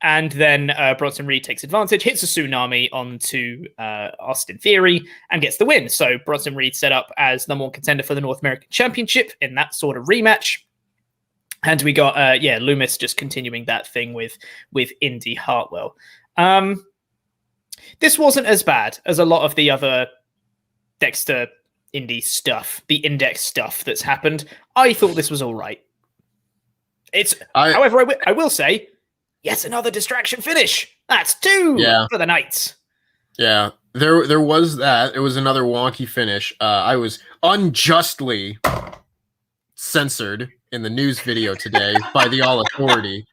And then Bronson Reed takes advantage, hits a tsunami onto Austin Theory and gets the win. So Bronson Reed set up as number one contender for the North American Championship in that sort of rematch. And we got, Lumis just continuing that thing with Indy Hartwell. This wasn't as bad as a lot of the other Dexter Indy stuff, the Index stuff that's happened. I thought this was all right. However, I will say, yet another distraction finish. That's 2 for the Knights. Yeah, there was that. It was another wonky finish. I was unjustly censored in the news video today by the All Authority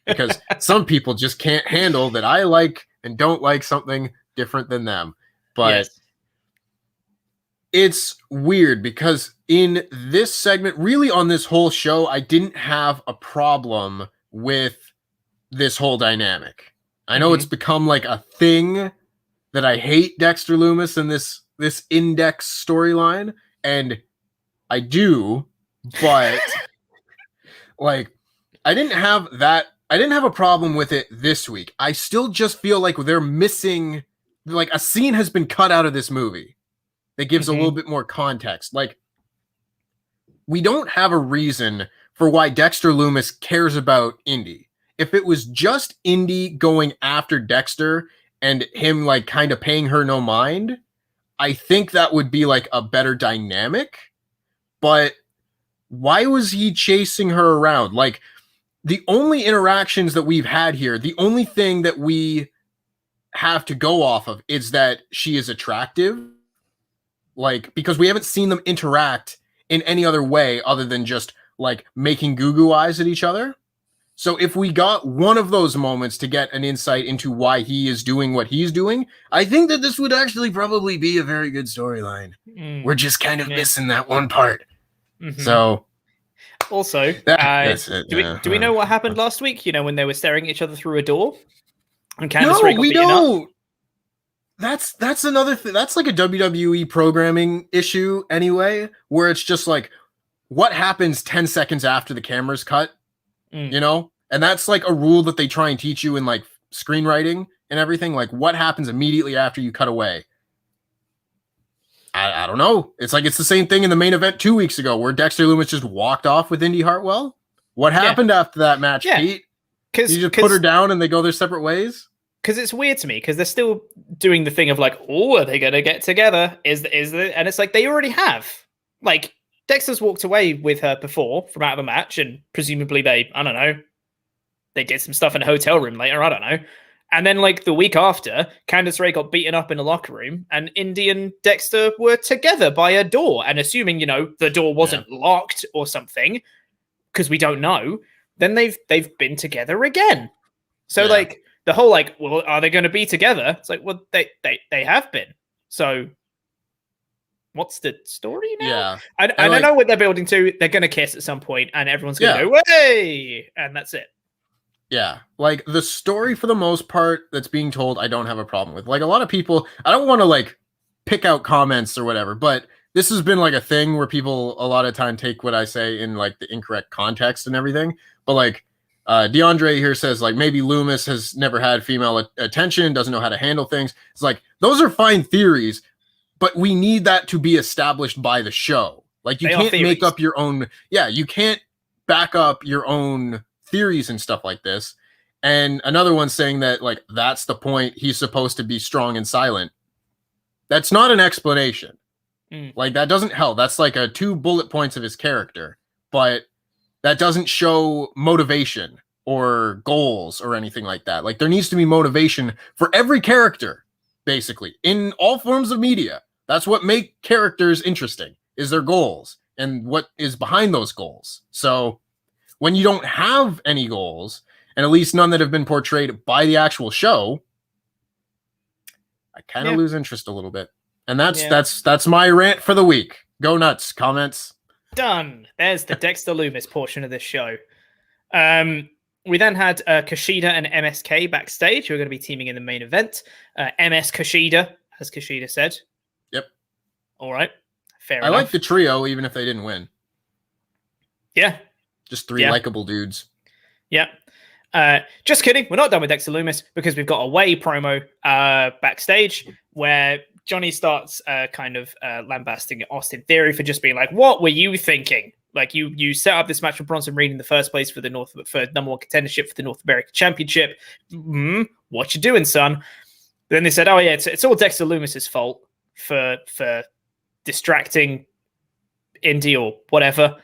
because some people just can't handle that I like and don't like something different than them. But it's weird because in this segment, really on this whole show, I didn't have a problem with this whole dynamic. I know it's become like a thing that I hate Dexter Lumis and this Index storyline, and I do, but like I didn't have a problem with it this week. I still just feel like they're missing, like a scene has been cut out of this movie that gives a little bit more context. Like, we don't have a reason for why Dexter Lumis cares about Indy. If it was just Indy going after Dexter and him like kind of paying her no mind, I think that would be like a better dynamic. But why was he chasing her around? Like, the only interactions that we've had here, the only thing that we have to go off of is that she is attractive. Like, because we haven't seen them interact in any other way other than just like making goo-goo eyes at each other. So if we got one of those moments to get an insight into why he is doing what he's doing, I think that this would actually probably be a very good storyline. We're just kind of missing that one part. Mm-hmm. So also, that's it. Do we know what happened last week? You know, when they were staring at each other through a door, and Candice No, Ray got we beaten don't. up? That's another thing. That's like a WWE programming issue anyway, where it's just like what happens 10 seconds after the camera's cut, you know? And that's like a rule that they try and teach you in like screenwriting and everything. Like what happens immediately after you cut away? I don't know. It's like it's the same thing in the main event 2 weeks ago where Dexter Lumis just walked off with Indy Hartwell. What happened after that match, Pete? Because you just put her down and they go their separate ways? Because it's weird to me because they're still doing the thing of like, oh, are they going to get together? And it's like they already have. Like Dexter's walked away with her before from out of a match, and presumably they did some stuff in a hotel room later. I don't know. And then like the week after, Candice Ray got beaten up in a locker room, and Indy and Dexter were together by a door. And assuming the door wasn't locked or something, because we don't know, then they've been together again. So like. The whole like, well, are they going to be together? It's like, well, they have been. So, what's the story now? Yeah, I don't know what they're building to. They're going to kiss at some point, and everyone's going to go, "Way!" and that's it. Yeah, like the story for the most part that's being told, I don't have a problem with. Like a lot of people, I don't want to like pick out comments or whatever, but this has been like a thing where people a lot of time take what I say in like the incorrect context and everything. But like. DeAndre here says like maybe Loomis has never had female attention, doesn't know how to handle things. It's like those are fine theories, but we need that to be established by the show. Like you can't make up your own. Yeah, you can't back up your own theories and stuff like this. And another one saying that like that's the point. He's supposed to be strong and silent. That's not an explanation. Like that doesn't help. That's like a 2 bullet points of his character, but. That doesn't show motivation or goals or anything like that. Like there needs to be motivation for every character, basically, in all forms of media. That's what make characters interesting, is their goals and what is behind those goals. So when you don't have any goals, and at least none that have been portrayed by the actual show, I kind of lose interest a little bit. And that's my rant for the week. Go nuts. Comments. Done. There's the Dexter Lumis portion of this show. We then had Kushida and MSK backstage, who are going to be teaming in the main event. MS Kushida, as Kushida said. Yep. All right. Fair enough. I like the trio, even if they didn't win. Yeah. Just 3 likable dudes. Yeah. Just kidding. We're not done with Dexter Lumis because we've got a Way promo backstage where Johnny starts kind of lambasting Austin Theory for just being like, what were you thinking? Like you set up this match with Bronson Reed in the first place for number 1 contendership for the North American Championship. What you doing, son? Then they said, oh yeah, it's all Dexter Lumis's fault for distracting Indy or whatever.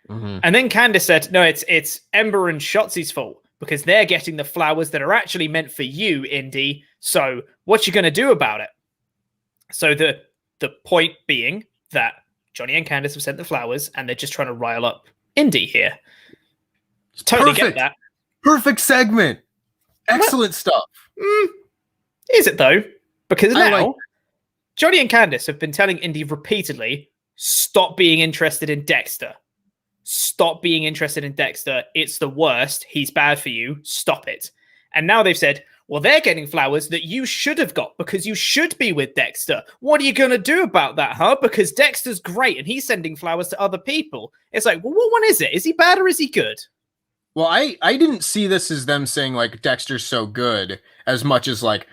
And then Candice said, no, it's Ember and Shotzi's fault because they're getting the flowers that are actually meant for you, Indy. So what you going to do about it? So the point being that Johnny and Candice have sent the flowers and they're just trying to rile up Indy here. Totally get that. Perfect segment. Excellent stuff. Is it though? Because now Johnny and Candice have been telling Indy repeatedly, stop being interested in Dexter. Stop being interested in Dexter. It's the worst. He's bad for you. Stop it. And now they've said, well, they're getting flowers that you should have got because you should be with Dexter. What are you going to do about that, huh? Because Dexter's great and he's sending flowers to other people. It's like, well, what one is it? Is he bad or is he good? Well, I didn't see this as them saying like Dexter's so good as much as like,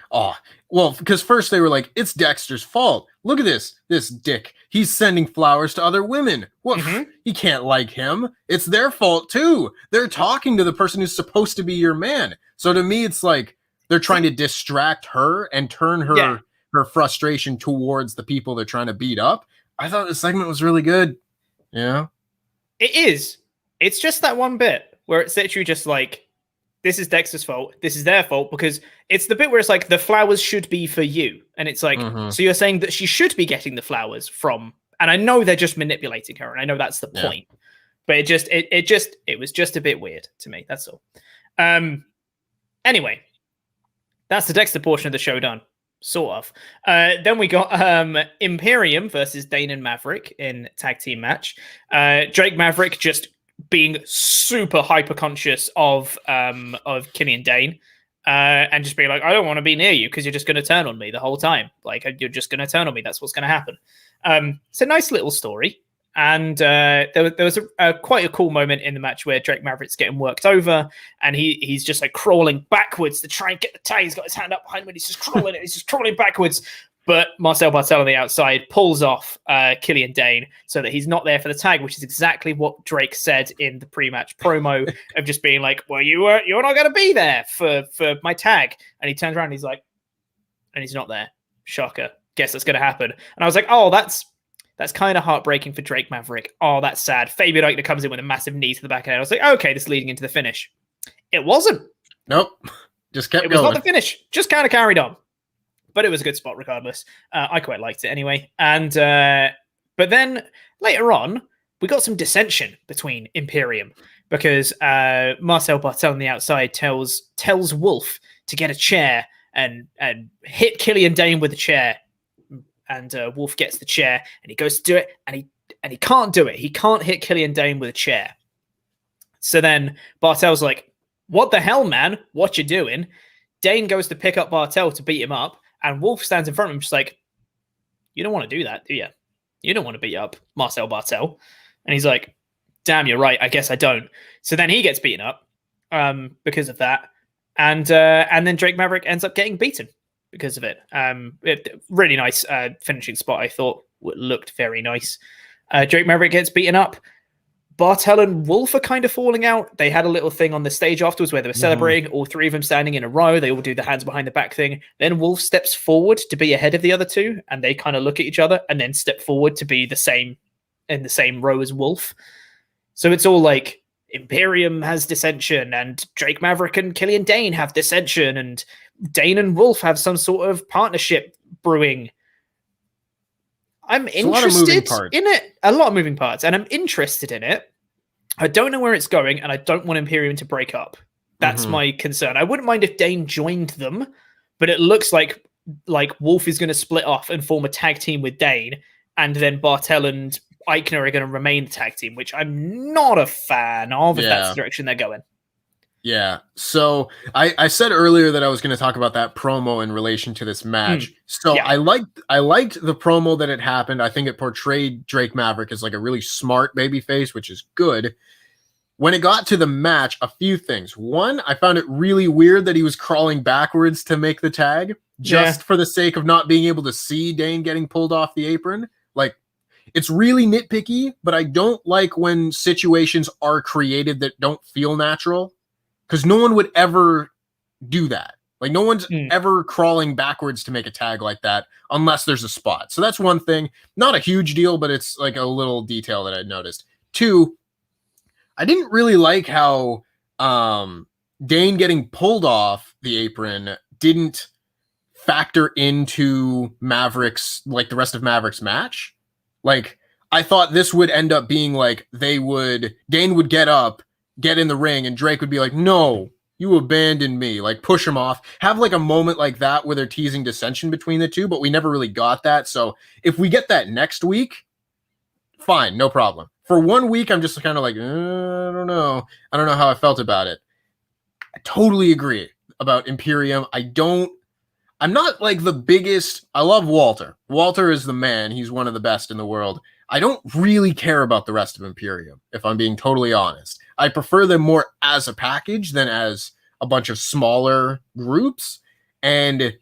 because first they were like, it's Dexter's fault. Look at this dick. He's sending flowers to other women. Well, he can't like him. It's their fault too. They're talking to the person who's supposed to be your man. So to me, it's like, they're trying to distract her and turn her frustration towards the people they're trying to beat up. I thought the segment was really good. Yeah. It is. It's just that one bit where it's literally just like, this is Dexter's fault. This is their fault because it's the bit where it's like, the flowers should be for you. And it's like, so you're saying that she should be getting the flowers from, and I know they're just manipulating her. And I know that's the point, but it was just a bit weird to me. That's all. Anyway. That's the Dexter portion of the show done. Sort of. Then we got Imperium versus Dane and Maverick in tag team match. Drake Maverick just being super hyper conscious of Killian Dane, and just being like, I don't want to be near you because you're just going to turn on me the whole time. Like, you're just going to turn on me. That's what's going to happen. It's a nice little story. And there was quite a cool moment in the match where Drake Maverick's getting worked over, and he's just like crawling backwards to try and get the tag. He's got his hand up behind him, and he's just crawling backwards. But Marcel Bartel on the outside pulls off Killian Dane so that he's not there for the tag, which is exactly what Drake said in the pre-match promo of just being like, well, you're not going to be there for my tag. And he turns around and he's like, and he's not there. Shocker. Guess that's going to happen. And I was like, oh, that's kind of heartbreaking for Drake Maverick. Oh, that's sad. Fabian Eichner comes in with a massive knee to the back of the head. I was like, okay, this is leading into the finish. It wasn't. Nope. Just kept going. It was not the finish. Just kind of carried on. But it was a good spot regardless. I quite liked it anyway. And but then later on, we got some dissension between Imperium because Marcel Bartel on the outside tells Wolf to get a chair and hit Killian Dane with a chair. And Wolf gets the chair and he goes to do it and he can't do it. He can't hit Killian Dane with a chair. So then Bartel's like, what the hell, man? What you doing? Dane goes to pick up Bartel to beat him up. And Wolf stands in front of him just like, you don't want to do that, do you? You don't want to beat up Marcel Bartel. And he's like, damn, you're right. I guess I don't. So then he gets beaten up because of that. And then Drake Maverick ends up getting beaten because of it. Really nice finishing spot, I thought. Looked very nice. Drake Maverick gets beaten up. Bartel and Wolf are kind of falling out. They had a little thing on the stage afterwards where they were celebrating, all three of them standing in a row. They all do the hands behind the back thing. Then Wolf steps forward to be ahead of the other two, and they kind of look at each other and then step forward to be in the same row as Wolf. So it's all like Imperium has dissension, and Drake Maverick and Killian Dane have dissension, and Dane and Wolf have some sort of partnership brewing. I'm interested in it. A lot of moving parts, and I'm interested in it. I don't know where it's going, and I don't want Imperium to break up. That's my concern. I wouldn't mind if Dane joined them, but it looks like Wolf is going to split off and form a tag team with Dane, and then Bartel and Eichner are going to remain the tag team, which I'm not a fan of if that's the direction they're going. Yeah. So I said earlier that I was going to talk about that promo in relation to this match. I liked the promo that had happened. I think it portrayed Drake Maverick as like a really smart babyface, which is good. When it got to the match, a few things. One, I found it really weird that he was crawling backwards to make the tag just for the sake of not being able to see Dane getting pulled off the apron. Like, it's really nitpicky, but I don't like when situations are created that don't feel natural. Because no one would ever do that. Like, no one's ever crawling backwards to make a tag like that unless there's a spot. So that's one thing. Not a huge deal, but it's like a little detail that I'd noticed. Two, I didn't really like how Dane getting pulled off the apron didn't factor into Maverick's, like the rest of Maverick's match. Like, I thought this would end up being like Dane would get up, get in the ring, and Drake would be like, no, you abandoned me, like push him off, have like a moment like that where they're teasing dissension between the two, but we never really got that. So if we get that next week, fine, no problem. For 1 week, I'm just kind of like, I don't know how I felt about it. I totally agree about Imperium. I'm not like the biggest. I love Walter. Walter is the man. He's one of the best in the world. I don't really care about the rest of Imperium, if I'm being totally honest. I prefer them more as a package than as a bunch of smaller groups. And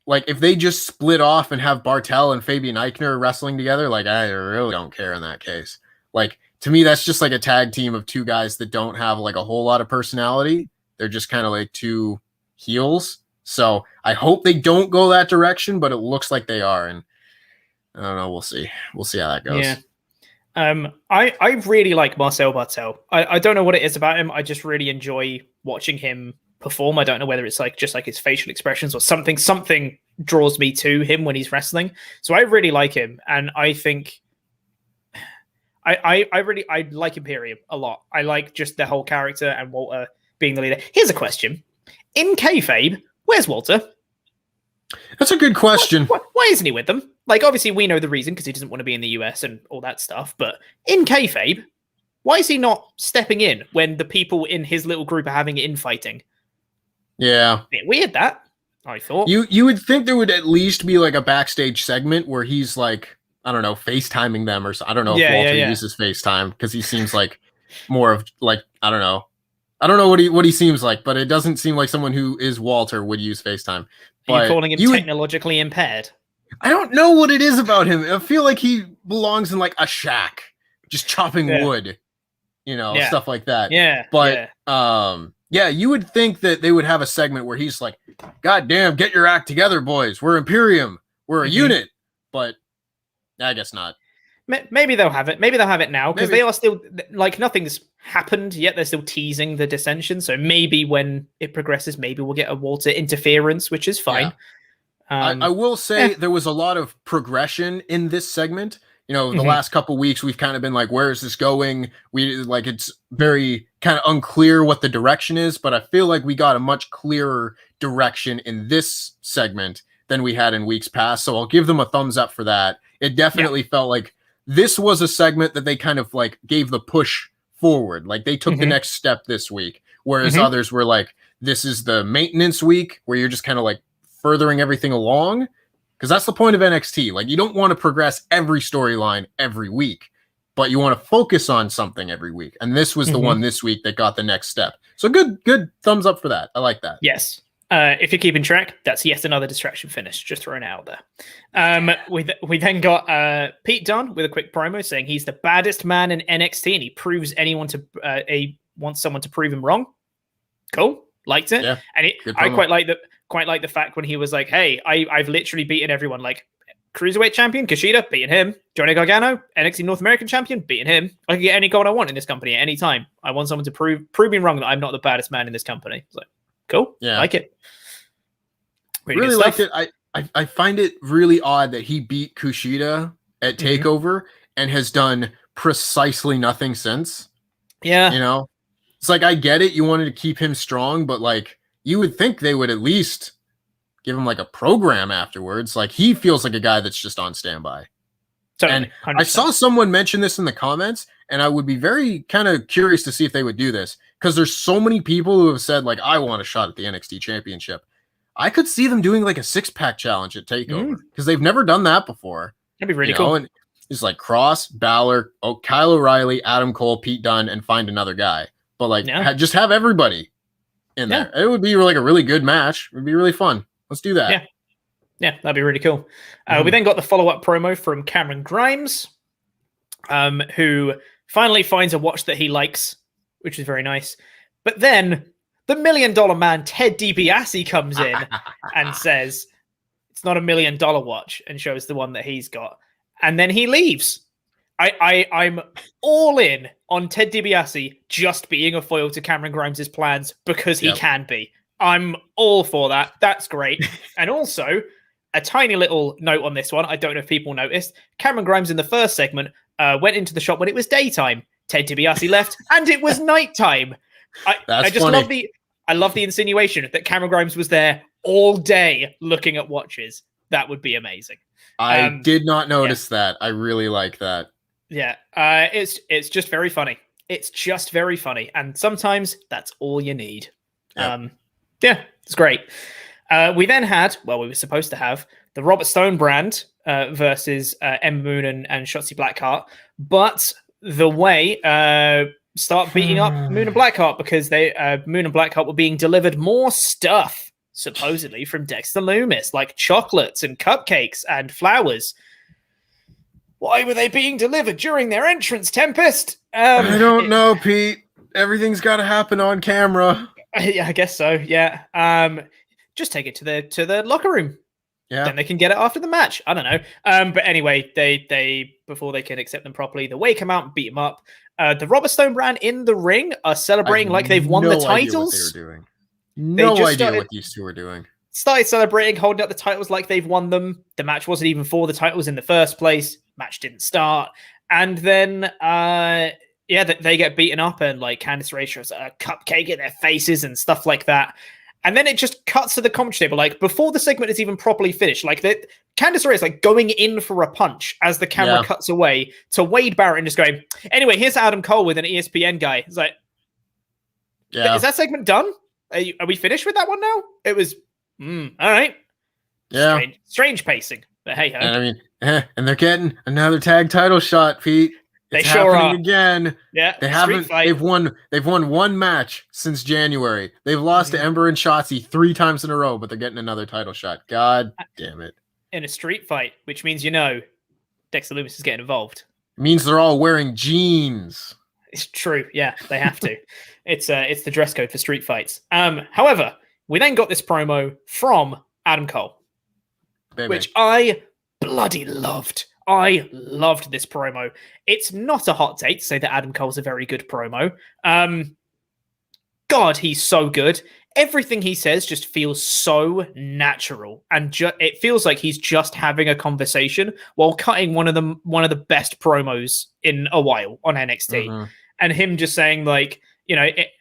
like, if they just split off and have Bartel and Fabian Eichner wrestling together, like, I really don't care in that case. Like, to me, that's just like a tag team of two guys that don't have like a whole lot of personality. They're just kind of like two heels. So I hope they don't go that direction, but it looks like they are. And I don't know. We'll see. We'll see how that goes. Yeah. I really like Marcel Bartel. I don't know what it is about him. I just really enjoy watching him perform. I don't know whether it's like just like his facial expressions or something draws me to him when he's wrestling. So I really like him, and I think I like Imperium a lot. I like just the whole character and Walter being the leader. Here's a question: in kayfabe, where's Walter? That's a good question. Why isn't he with them? Like, obviously, we know the reason because he doesn't want to be in the US and all that stuff. But in kayfabe, why is he not stepping in when the people in his little group are having infighting? Yeah. Bit weird, that, I thought. You would think there would at least be like a backstage segment where he's like, I don't know, FaceTiming them or so. I don't know if Walter uses FaceTime because he seems like more of like, I don't know. I don't know what he seems like, but it doesn't seem like someone who is Walter would use FaceTime. Are you calling him technologically impaired? I don't know what it is about him. I feel like he belongs in like a shack, just chopping wood, stuff like that. Yeah. But you would think that they would have a segment where he's like, God damn, get your act together, boys. We're Imperium. We're a unit. But I guess not. Maybe they'll have it. Maybe they'll have it now because they are still like nothing's happened yet. They're still teasing the dissension. So maybe when it progresses, maybe we'll get a Walter interference, which is fine. Yeah. I will say there was a lot of progression in this segment. The last couple weeks we've kind of been like, where is this going? It's very kind of unclear what the direction is, but I feel like we got a much clearer direction in this segment than we had in weeks past. So I'll give them a thumbs up for that. It definitely felt like this was a segment that they kind of like gave the push forward. Like they took the next step this week, whereas others were like, this is the maintenance week where you're just kind of like furthering everything along. Because that's the point of NXT. Like you don't want to progress every storyline every week, but you want to focus on something every week. And this was the one this week that got the next step. So good thumbs up for that. I like that. Yes. If you're keeping track, that's yet another distraction finish. Just throwing it out there. We then got Pete Dunne with a quick promo saying he's the baddest man in NXT and he proves wants someone to prove him wrong. Cool, liked it. Yeah, and I quite like the fact when he was like, "Hey, I've literally beaten everyone. Like cruiserweight champion Kushida, beating him. Johnny Gargano, NXT North American champion, beating him. I can get any gold I want in this company at any time. I want someone to prove me wrong that I'm not the baddest man in this company." It's like, cool. Yeah. Like it. Really liked it. I find it really odd that he beat Kushida at TakeOver and has done precisely nothing since. Yeah. It's like, I get it. You wanted to keep him strong, but like you would think they would at least give him like a program afterwards. Like he feels like a guy that's just on standby. Totally, and 100%. I saw someone mention this in the comments and I would be very kind of curious to see if they would do this. Because there's so many people who have said, like, I want a shot at the NXT Championship. I could see them doing like a 6-pack challenge at TakeOver because they've never done that before. That'd be really cool. And it's like Cross, Balor, Kyle O'Reilly, Adam Cole, Pete Dunne, and find another guy. But like, just have everybody in there. It would be like a really good match. It would be really fun. Let's do that. Yeah, that'd be really cool. We then got the follow-up promo from Cameron Grimes, who finally finds a watch that he likes, which is very nice. But then the $1 million man, Ted DiBiase, comes in and says, it's not $1 million watch, and shows the one that he's got. And then he leaves. I'm all in on Ted DiBiase just being a foil to Cameron Grimes' plans because he can be. I'm all for that. That's great. And also, a tiny little note on this one. I don't know if people noticed. Cameron Grimes in the first segment went into the shop when it was daytime. Ted DiBiase left and it was nighttime. I just love the insinuation that Cameron Grimes was there all day looking at watches. That would be amazing. I did not notice that. I really like that. Yeah. It's just very funny. It's just very funny. And sometimes that's all you need. Yep. It's great. We then had, we were supposed to have the Robert Stone brand versus Ember Moon and Shotzi Blackheart, but the way start beating up Moon and Blackheart because Moon and Blackheart were being delivered more stuff, supposedly, from Dexter Loomis, like chocolates and cupcakes and flowers. Why were they being delivered during their entrance, Tempest? I don't know, Pete. Everything's got to happen on camera. Yeah, I guess so. Yeah. Just take it to the locker room. Yeah. Then they can get it after the match. I don't know. But anyway, they before they can accept them properly, the Way come out and beat them up. The Robert Stone brand in the ring are celebrating like they've won the titles. Idea what they were doing. No idea what these two were doing. Started celebrating, holding up the titles like they've won them. The match wasn't even for the titles in the first place. Match didn't start. And then they get beaten up and like Candice Ray shows a cupcake in their faces and stuff like that. And then it just cuts to the commentary table, like before the segment is even properly finished. Like that, Candice LeRae is like going in for a punch as the camera cuts away to Wade Barrett and just going, anyway, here's Adam Cole with an ESPN guy. It's like, is that segment done? Are we finished with that one now? It was, all right. Yeah. Strange pacing, but hey ho. And I mean, and they're getting another tag title shot, Pete. It's they sure happening are. again. Yeah, they haven't. They've won one match since January. They've lost to Ember and Shotzi 3 times in a row, but they're getting another title shot. God damn it! In a street fight, which means Dexter Lumis is getting involved. It means they're all wearing jeans. It's true. Yeah, they have to. It's the dress code for street fights. However, we then got this promo from Adam Cole, which I bloody loved. I loved this promo. It's not a hot take to say that Adam Cole's a very good promo. God, he's so good. Everything he says just feels so natural, and it feels like he's just having a conversation while cutting one of the best promos in a while on NXT. And him just saying like,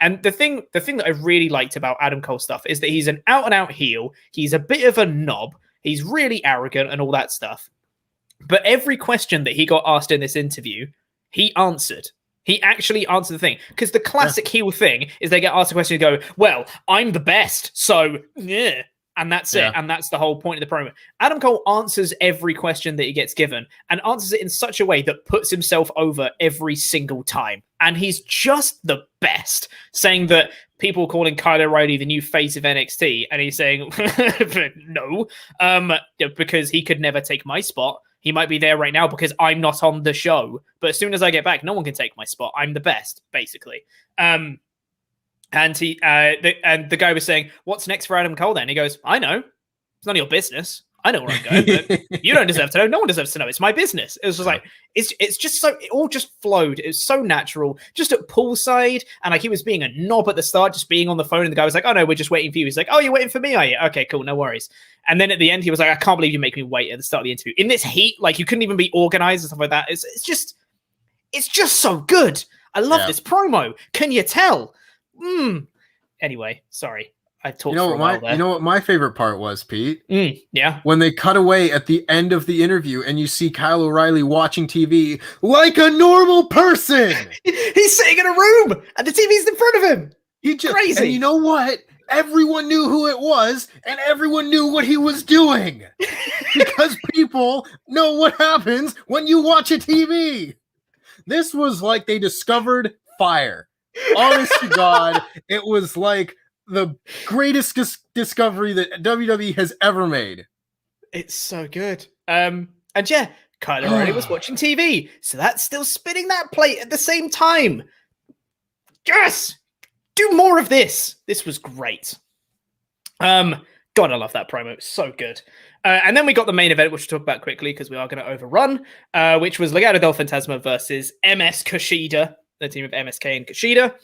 and the thing that I really liked about Adam Cole stuff is that he's an out and out heel. He's a bit of a knob. He's really arrogant and all that stuff. But every question that he got asked in this interview, he answered. He actually answered the thing. Because the classic heel thing is they get asked a question and go, well, I'm the best, so yeah. And that's it. And that's the whole point of the promo. Adam Cole answers every question that he gets given and answers it in such a way that puts himself over every single time. And he's just the best, saying that people calling Kyle O'Reilly the new face of NXT. And he's saying, no, because he could never take my spot. He might be there right now because I'm not on the show. But as soon as I get back, no one can take my spot. I'm the best, basically. And the guy was saying, what's next for Adam Cole then? He goes, I know. It's none of your business. I know where I'm going, but you don't deserve to know. No one deserves to know. It's my business. It was just like, it's just so, it all just flowed. It was so natural, just at poolside. And like, he was being a knob at the start, just being on the phone. And the guy was like, oh no, we're just waiting for you. He's like, oh, you're waiting for me, are you? Okay, cool. No worries. And then at the end, he was like, I can't believe you make me wait at the start of the interview. In this heat, like you couldn't even be organized and stuff like that. It's just so good. I love this promo. Can you tell? Anyway, sorry. I talked for a while there. You know what my favorite part was, Pete? Yeah. When they cut away at the end of the interview and you see Kyle O'Reilly watching TV like a normal person. He's sitting in a room and the TV's in front of him. Crazy. And you know what? Everyone knew who it was and everyone knew what he was doing. Because people know what happens when you watch a TV. This was like they discovered fire. Honest to God, it was like the greatest discovery that WWE has ever made. It's so good. And yeah, Kyle O'Reilly was watching TV, so that's still spinning that plate at the same time. Yes! Do more of this. This was great. God, I love that promo. It's so good. And then we got the main event, which we'll talk about quickly because we are going to overrun, which was Legado del Fantasma versus MS Kushida, the team of MSK and Kushida.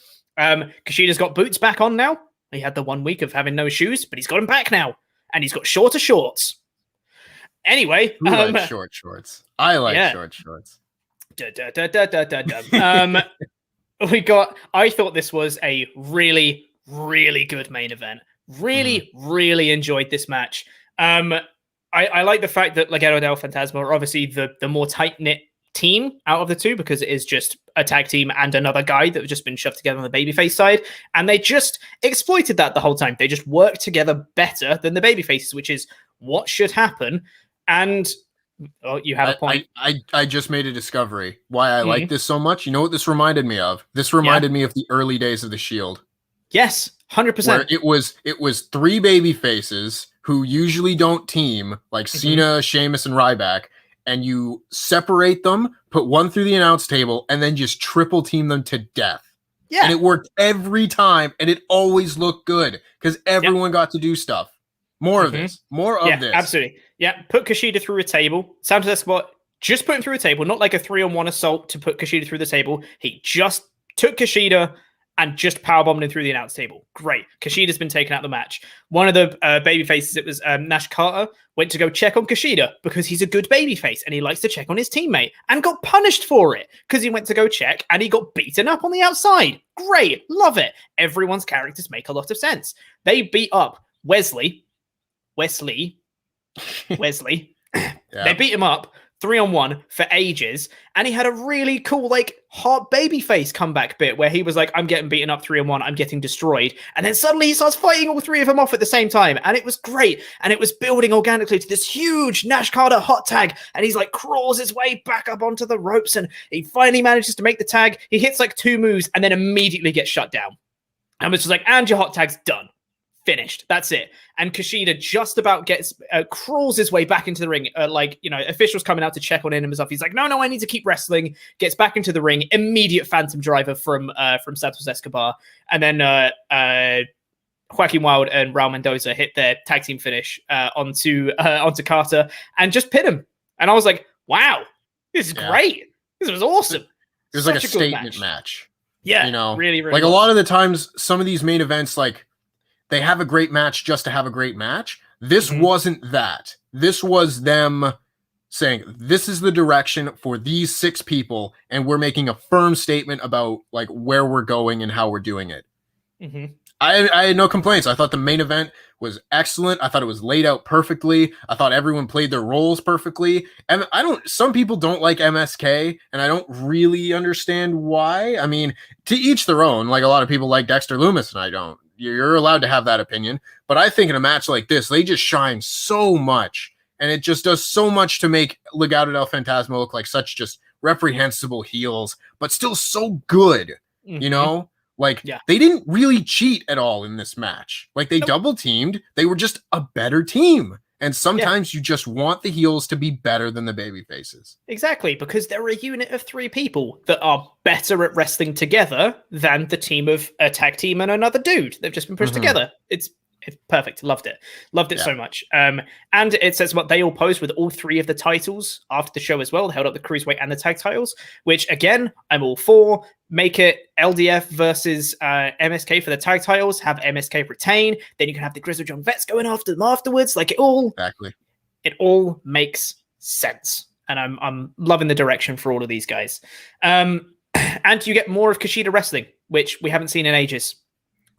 Kushida's got boots back on now. He had the 1 week of having no shoes, but he's got them back now. And he's got shorter shorts. Anyway. I like short shorts. I like short shorts. I thought this was a really, really good main event. Really, really enjoyed this match. I like the fact that Legado del Fantasma are obviously the more tight-knit team out of the two, because it is just a tag team and another guy that have just been shoved together on the babyface side, and they just exploited that the whole time. They just worked together better than the babyfaces, which is what should happen. And you have a point. I just made a discovery why I like this so much. You know what this reminded me of? This reminded me of the early days of the Shield. Yes, 100%. Where it was 3 baby faces who usually don't team, like Cena, Sheamus, and Ryback, and you separate them, put one through the announce table, and then just triple team them to death. Yeah. And it worked every time, and it always looked good because everyone got to do stuff. More of this. More of this. Absolutely. Yeah, put Kushida through a table. Santos Escobar just put him through a table, not like a 3-on-1 assault to put Kushida through the table. He just took Kushida and just powerbombed him through the announce table. Great. Kushida's been taken out of the match. One of the baby faces, it was Nash Carter, went to go check on Kushida because he's a good baby face and he likes to check on his teammate and got punished for it because he went to go check and he got beaten up on the outside. Great. Love it. Everyone's characters make a lot of sense. They beat up Wesley. Yeah. They beat him up 3-on-1 for ages, and he had a really cool, like, hot baby face comeback bit where he was like, I'm getting beaten up 3-on-1, I'm getting destroyed, and then suddenly he starts fighting all three of them off at the same time, and it was great, and it was building organically to this huge Nash Carter hot tag, and he's like crawls his way back up onto the ropes, and he finally manages to make the tag. He hits like 2 moves and then immediately gets shut down. And it's just like, and your hot tag's done. Finished. That's it. And Kushida just about crawls his way back into the ring. Officials coming out to check on him and stuff. He's like, no, I need to keep wrestling. Gets back into the ring. Immediate Phantom Driver from Santos Escobar. And then Joaquin Wilde and Raul Mendoza hit their tag team finish onto Carter and just pin him. And I was like, wow, this is great. This was awesome. It was like a statement match. Yeah, you know, really, really. Like a lot of the times, some of these main events, like, they have a great match just to have a great match. This wasn't that. This was them saying, this is the direction for these 6 people, and we're making a firm statement about like where we're going and how we're doing it. I had no complaints. I thought the main event was excellent. I thought it was laid out perfectly. I thought everyone played their roles perfectly. And some people don't like MSK, and I don't really understand why. I mean, to each their own. Like, a lot of people like Dexter Lumis, and I don't. You're allowed to have that opinion. But I think in a match like this, they just shine so much. And it just does so much to make Legado del Fantasma look like such just reprehensible heels, but still so good, you know? Like, they didn't really cheat at all in this match. Like, they double teamed. They were just a better team. And sometimes you just want the heels to be better than the baby faces. Exactly, because they're a unit of 3 people that are better at wrestling together than the team of a tag team and another dude. They've just been pushed together. It's perfect. Loved it so much. And it says what they all posed with all 3 of the titles after the show as well. They held up the cruiserweight and the tag titles, which again, I'm all for. Make it LDF versus MSK for the tag titles. Have MSK retain. Then you can have the Grizzled Young Vets going after them afterwards. Like, it all makes sense. And I'm loving the direction for all of these guys. And you get more of Kushida wrestling, which we haven't seen in ages.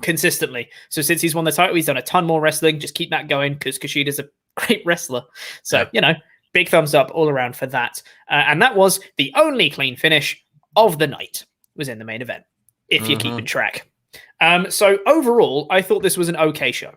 Consistently. So since he's won the title, he's done a ton more wrestling. Just keep that going because Kushida's a great wrestler. So, big thumbs up all around for that. And that was the only clean finish of the night, was in the main event, if you're keeping track. So overall, I thought this was an okay show.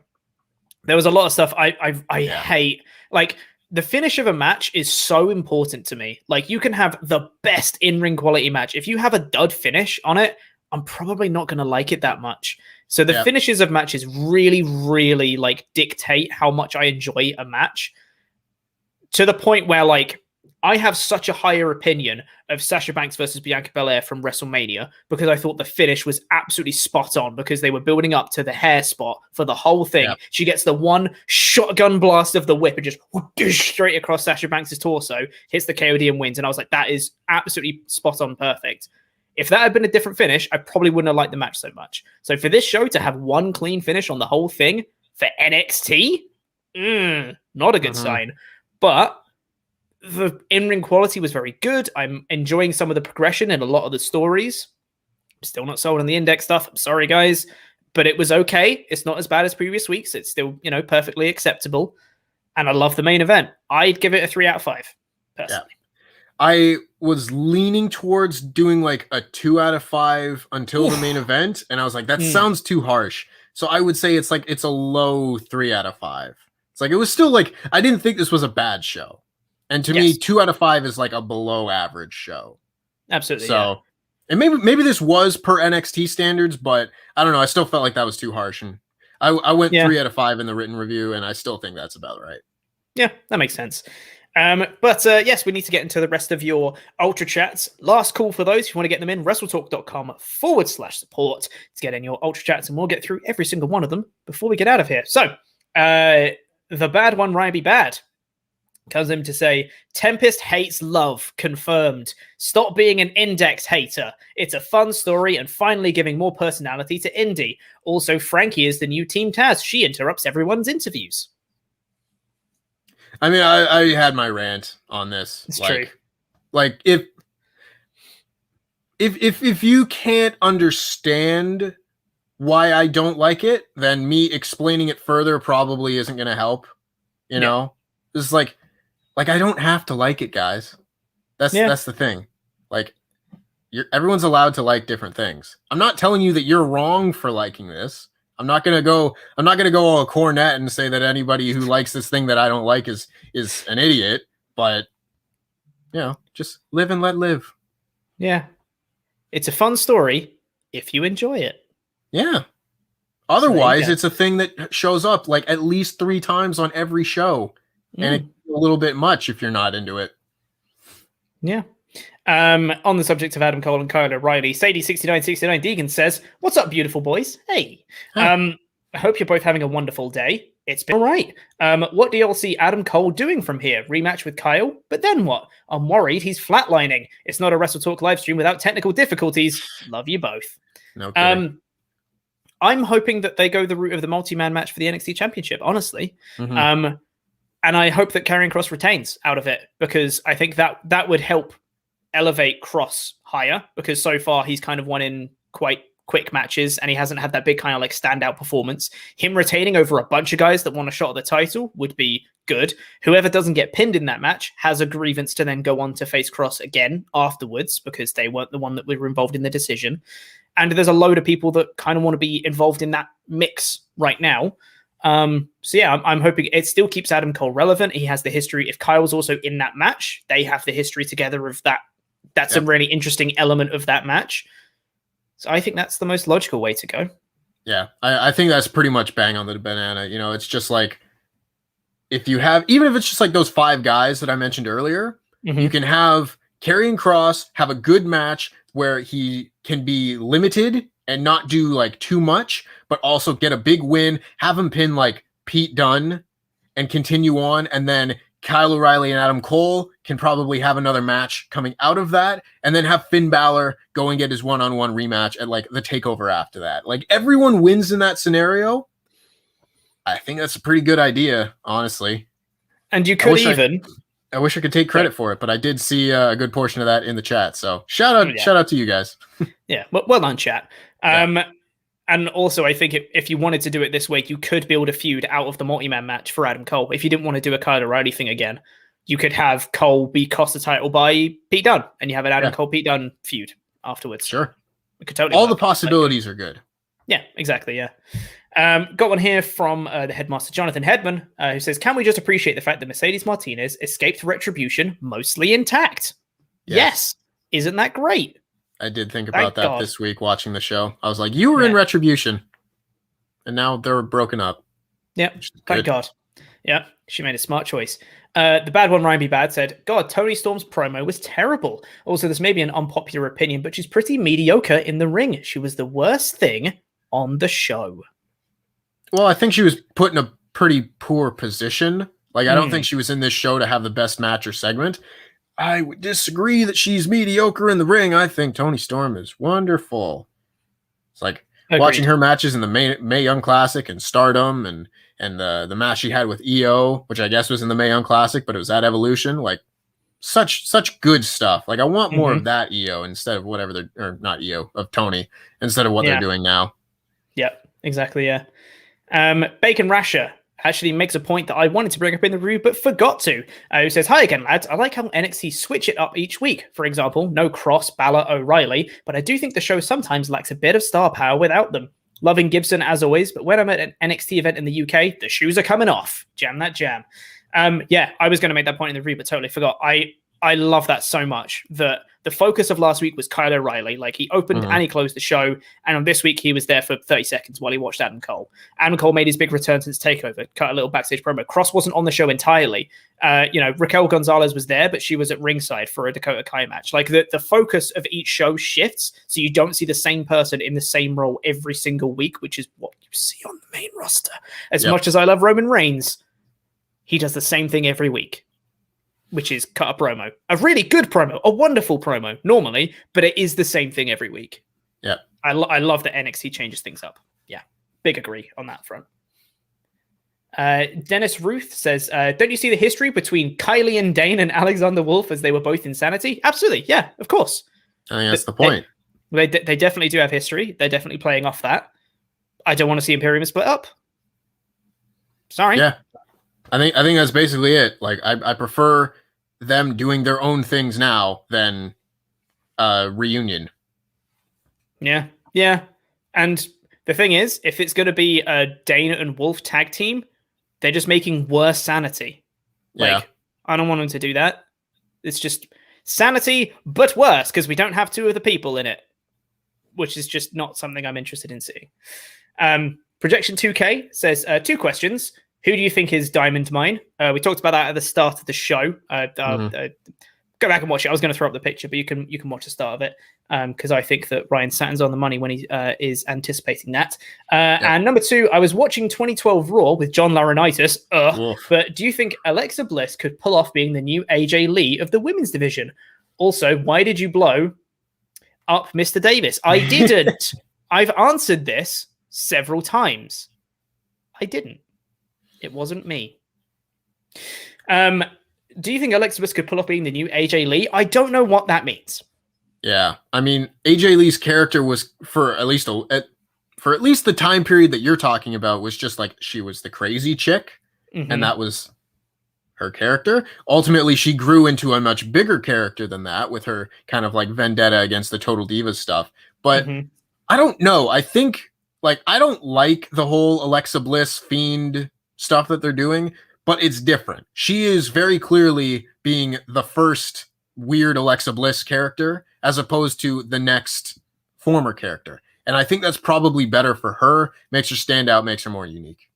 There was a lot of stuff I hate. Like, the finish of a match is so important to me. Like, you can have the best in-ring quality match. If you have a dud finish on it, I'm probably not going to like it that much. So the finishes of matches really, really like dictate how much I enjoy a match, to the point where, like, I have such a higher opinion of Sasha Banks versus Bianca Belair from WrestleMania because I thought the finish was absolutely spot on because they were building up to the hair spot for the whole thing. Yeah. She gets the one shotgun blast of the whip and just whoosh, straight across Sasha Banks' torso, hits the KOD and wins. And I was like, that is absolutely spot on perfect. If that had been a different finish, I probably wouldn't have liked the match so much. So for this show to have one clean finish on the whole thing for NXT, not a good sign. But the in-ring quality was very good. I'm enjoying some of the progression in a lot of the stories. I'm still not sold on the index stuff. I'm sorry, guys. But it was okay. It's not as bad as previous weeks. It's still, perfectly acceptable. And I love the main event. I'd give it a 3 out of 5, personally. Yeah. I was leaning towards doing like a 2 out of 5 until the main event. And I was like, that sounds too harsh. So I would say it's a low 3 out of 5. It's like, it was still like, I didn't think this was a bad show. And to me, 2 out of 5 is like a below average show. Absolutely. So, and maybe this was per NXT standards, but I don't know. I still felt like that was too harsh. And I went 3 out of 5 in the written review, and I still think that's about right. Yeah, that makes sense. But yes, we need to get into the rest of your Ultra Chats. Last call for those. If you want to get them in, WrestleTalk.com/support to get in your Ultra Chats, and we'll get through every single one of them before we get out of here. So, the bad one, Ryan B. Bad. comes in to say, Tempest hates love, confirmed. Stop being an Index hater. It's a fun story and finally giving more personality to Indy. Also, Frankie is the new Team Taz. She interrupts everyone's interviews. I mean, I had my rant on this. It's true. Like if you can't understand why I don't like it, then me explaining it further probably isn't going to help. You know, it's like I don't have to like it, guys. That's the thing. Like, everyone's allowed to like different things. I'm not telling you that you're wrong for liking this. I'm not gonna go all cornet and say that anybody who likes this thing that I don't like is an idiot. But just live and let live. Yeah, it's a fun story if you enjoy it. Yeah. Otherwise, it's a thing that shows up like at least 3 times on every show, and it's a little bit much if you're not into it. Yeah. On the subject of Adam Cole and Kyle O'Reilly, Sadie6969 Deegan says, "What's up, beautiful boys? Hey. I hope you're both having a wonderful day. It's been all right. What do y'all see Adam Cole doing from here? Rematch with Kyle? But then what? I'm worried he's flatlining. It's not a WrestleTalk live stream without technical difficulties. Love you both." Okay. I'm hoping that they go the route of the multi-man match for the NXT Championship, honestly. And I hope that Karrion Kross retains out of it, because I think that would help elevate Kross higher, because so far he's kind of won in quite quick matches and he hasn't had that big kind of like standout performance. Him retaining over a bunch of guys that want a shot at the title would be good. Whoever doesn't get pinned in that match has a grievance to then go on to face Kross again afterwards, because they weren't the one that were involved in the decision. And there's a load of people that kind of want to be involved in that mix right now. So yeah, I'm hoping it still keeps Adam Cole relevant. He has the history. If Kyle's also in that match, they have the history together of that. That's a really interesting element of that match. So I think that's the most logical way to go. Yeah, I think that's pretty much bang on the banana. You know, it's just like, if you have, even if it's just like those 5 guys that I mentioned earlier, you can have Karrion Kross have a good match where he can be limited and not do like too much, but also get a big win, have him pin like Pete Dunne and continue on. And then Kyle O'Reilly and Adam Cole can probably have another match coming out of that, and then have Finn Balor go and get his one-on-one rematch at like the takeover after that. Like, everyone wins in that scenario. I think that's a pretty good idea, honestly. And you could I wish I could take credit for it, but I did see a good portion of that in the chat. So shout out to you guys. Yeah, well done, chat. And also, I think if you wanted to do it this way, you could build a feud out of the multi-man match for Adam Cole. If you didn't want to do a Kyle O'Reilly thing again, you could have Cole be cost the title by Pete Dunne, and you have an Adam Cole Pete Dunne feud afterwards. Sure. It could totally all the possibilities are good. Yeah, exactly. Yeah. Got one here from the headmaster, Jonathan Hedman, who says, "Can we just appreciate the fact that Mercedes Martinez escaped retribution mostly intact?" Yes. Isn't that great? I did think about that this week watching the show. I was like, you were in retribution, and now they're broken up. Yeah, thank God. Yeah, she made a smart choice. The bad one, Ryan B. Bad, said, "God, Toni Storm's promo was terrible. Also, this may be an unpopular opinion, but she's pretty mediocre in the ring. She was the worst thing on the show." Well, I think she was put in a pretty poor position. Like, I don't think she was in this show to have the best match or segment. I would disagree that she's mediocre in the ring. I think Toni Storm is wonderful. It's like watching her matches in the Mae Young Classic and Stardom, and the match she had with EO, which I guess was in the Mae Young Classic, but it was at Evolution. Like, such good stuff. Like, I want more of that EO instead of whatever not EO, of Toni, instead of what they're doing now. Yep, exactly. Yeah. Bacon Rasher actually makes a point that I wanted to bring up in the review but forgot to. Who says, "Hi again, lads. I like how NXT switch it up each week. For example, no Kross, Balor, O'Reilly, but I do think the show sometimes lacks a bit of star power without them. Loving Gibson as always, but when I'm at an NXT event in the UK, the shoes are coming off. Jam that jam." Yeah, I was going to make that point in the review, but totally forgot. I love that so much. The focus of last week was Kyle O'Reilly. Like, he opened and he closed the show, and on this week he was there for 30 seconds while he watched Adam Cole. Adam Cole made his big return since TakeOver, cut a little backstage promo. Kross wasn't on the show entirely. Raquel Gonzalez was there, but she was at ringside for a Dakota Kai match. Like, the focus of each show shifts, so you don't see the same person in the same role every single week, which is what you see on the main roster. As much as I love Roman Reigns, he does the same thing every week. which is cut a promo, a really good promo, a wonderful promo normally, but it is the same thing every week. Yeah. I love that NXT changes things up. Yeah, big agree on that front. Dennis Ruth says, don't you see the history between Kylie and Dane and Alexander Wolf as they were both Insanity? Absolutely. Yeah, of course. I think that's the point. They definitely do have history. They're definitely playing off that. I don't want to see Imperium split up. Sorry. Yeah. I think that's basically it. Like, I prefer them doing their own things now than reunion. Yeah. Yeah. And the thing is, if it's going to be a Dane and Wolf tag team, they're just making worse Sanity. Like, I don't want them to do that. It's just Sanity, but worse, because we don't have two of the people in it, which is just not something I'm interested in seeing. Projection 2K says, 2 questions. Who do you think is Diamond Mine? We talked about that at the start of the show. Go back and watch it. I was going to throw up the picture, but you can watch the start of it because I think that Ryan Satin's on the money when he is anticipating that. And number 2, I was watching 2012 Raw with John Laurinaitis. But do you think Alexa Bliss could pull off being the new AJ Lee of the women's division? Also, why did you blow up Mr. Davis? I didn't. I've answered this several times. I didn't. It wasn't me. Do you think Alexa Bliss could pull off being the new AJ Lee? I don't know what that means. Yeah, I mean, AJ Lee's character was for at least the time period that you're talking about was just like she was the crazy chick, and that was her character. Ultimately, she grew into a much bigger character than that with her kind of like vendetta against the Total Divas stuff. But I don't know. I think like I don't like the whole Alexa Bliss Fiend stuff that they're doing. But it's different. She is very clearly being the first weird Alexa Bliss character as opposed to the next former character. And I think that's probably better for her. Makes her stand out, makes her more unique.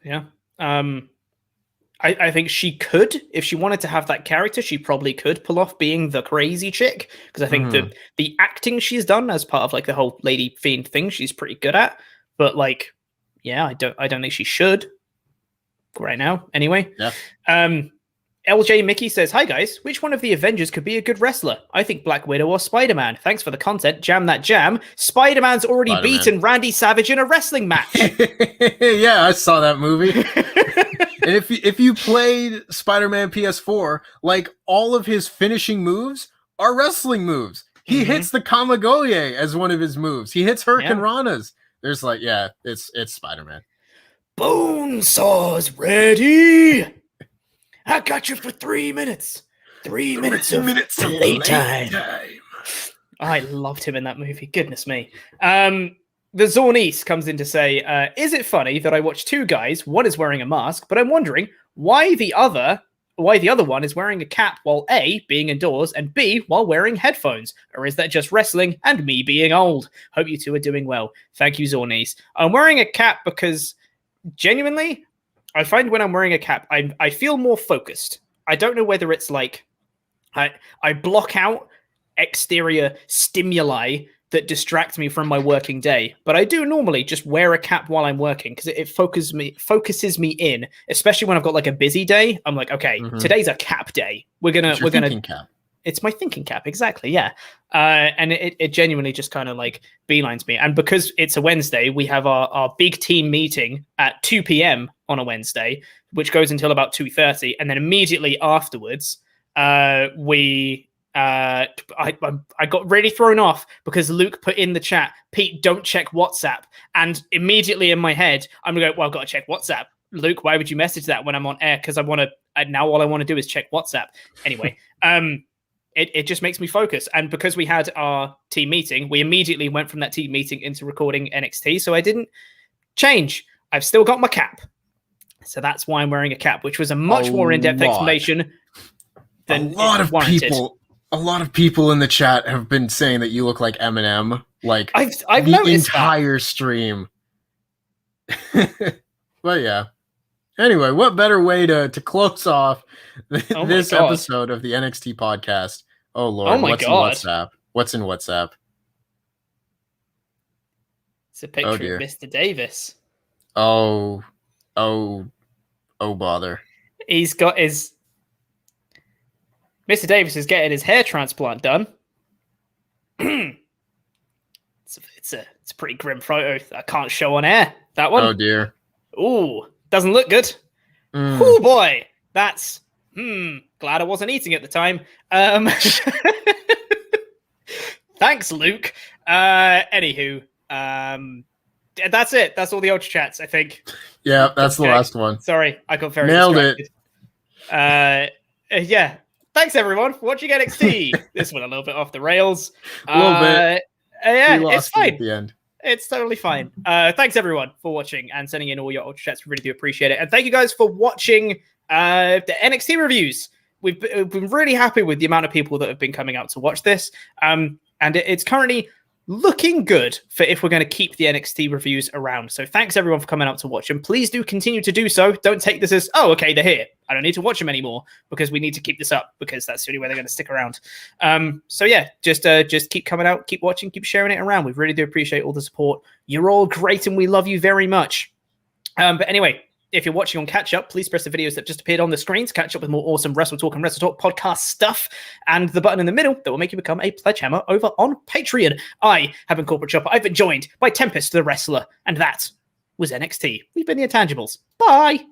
Yeah. I think she could, if she wanted to have that character, she probably could pull off being the crazy chick. Because I think the acting she's done as part of like the whole Lady Fiend thing, she's pretty good at. But like, yeah, I don't think she should. Right now, anyway. Yeah. LJ Mickey says, hi guys, which one of the Avengers could be a good wrestler? I think Black Widow or Spider-Man. Thanks for the content. Jam that jam. Spider-Man's already beaten Randy Savage in a wrestling match. Yeah, I saw that movie. And if you played Spider-Man PS4, like all of his finishing moves are wrestling moves. He hits the Kamagoye as one of his moves. He hits Hurricane Ranas. There's like, it's Spider-Man. Bonesaw's ready. I got you for 3 minutes. 3 minutes of playtime. I loved him in that movie. Goodness me. The Zornice comes in to say, is it funny that I watch 2 guys, one is wearing a mask, but I'm wondering why the other one is wearing a cap while A, being indoors, and B, while wearing headphones? Or is that just wrestling and me being old? Hope you 2 are doing well. Thank you, Zornice. I'm wearing a cap because genuinely, I find when I'm wearing a cap, I feel more focused. I don't know whether it's like I block out exterior stimuli that distract me from my working day, but I do normally just wear a cap while I'm working because it focuses me in, especially when I've got like a busy day. I'm like, okay, today's a cap day. We're gonna cap. It's my thinking cap, exactly, yeah. And it genuinely just kind of like beelines me. And because it's a Wednesday, we have our big team meeting at 2 p.m. on a Wednesday, which goes until about 2:30. And then immediately afterwards, I got really thrown off because Luke put in the chat, Pete, don't check WhatsApp. And immediately in my head, I'm going to go, well, I've got to check WhatsApp. Luke, why would you message that when I'm on air? Because now all I want to do is check WhatsApp. Anyway, It just makes me focus. And because we had our team meeting, we immediately went from that team meeting into recording NXT. So I didn't change. I've still got my cap. So that's why I'm wearing a cap, which was a much more in-depth explanation than a lot of people in the chat have been saying that you look like Eminem. Like I've the noticed entire stream. But yeah. Anyway, what better way to close off this episode of the NXT podcast? Oh, Lord. What's in WhatsApp? What's in WhatsApp? It's a picture of Mr. Davis. Oh, bother. He's got his... Mr. Davis is getting his hair transplant done. It's a pretty grim photo that I can't show on air. That one. Oh dear. Ooh, doesn't look good. Oh boy, that's glad I wasn't eating at the time. Thanks, Luke. Anywho, that's it. That's all the Ultra Chats, I think. Yeah, that's the last one. Sorry, I got very Nailed distracted. Yeah. Thanks everyone for watching NXT. This went a little bit off the rails. A little bit. Yeah, We it's lost it fine. at the end. It's totally fine. Thanks everyone for watching and sending in all your Ultra Chats. We really do appreciate it. And thank you guys for watching the NXT reviews. We've been really happy with the amount of people that have been coming out to watch this. And it's currently looking good for if we're going to keep the NXT reviews around. So thanks everyone for coming out to watch, and please do continue to do so. Don't take this as, oh, okay, they're here, I don't need to watch them anymore, because we need to keep this up, because that's the only way they're going to stick around. So yeah, just keep coming out, keep watching, keep sharing it around. We really do appreciate all the support. You're all great and we love you very much. But anyway, if you're watching on catch up, please press the videos that just appeared on the screen to catch up with more awesome WrestleTalk and WrestleTalk podcast stuff, and the button in the middle that will make you become a pledge hammer over on Patreon. I have been Corporate Chopper. I've been joined by Tempest the Wrestler, and that was NXT. We've been the Intangibles. Bye.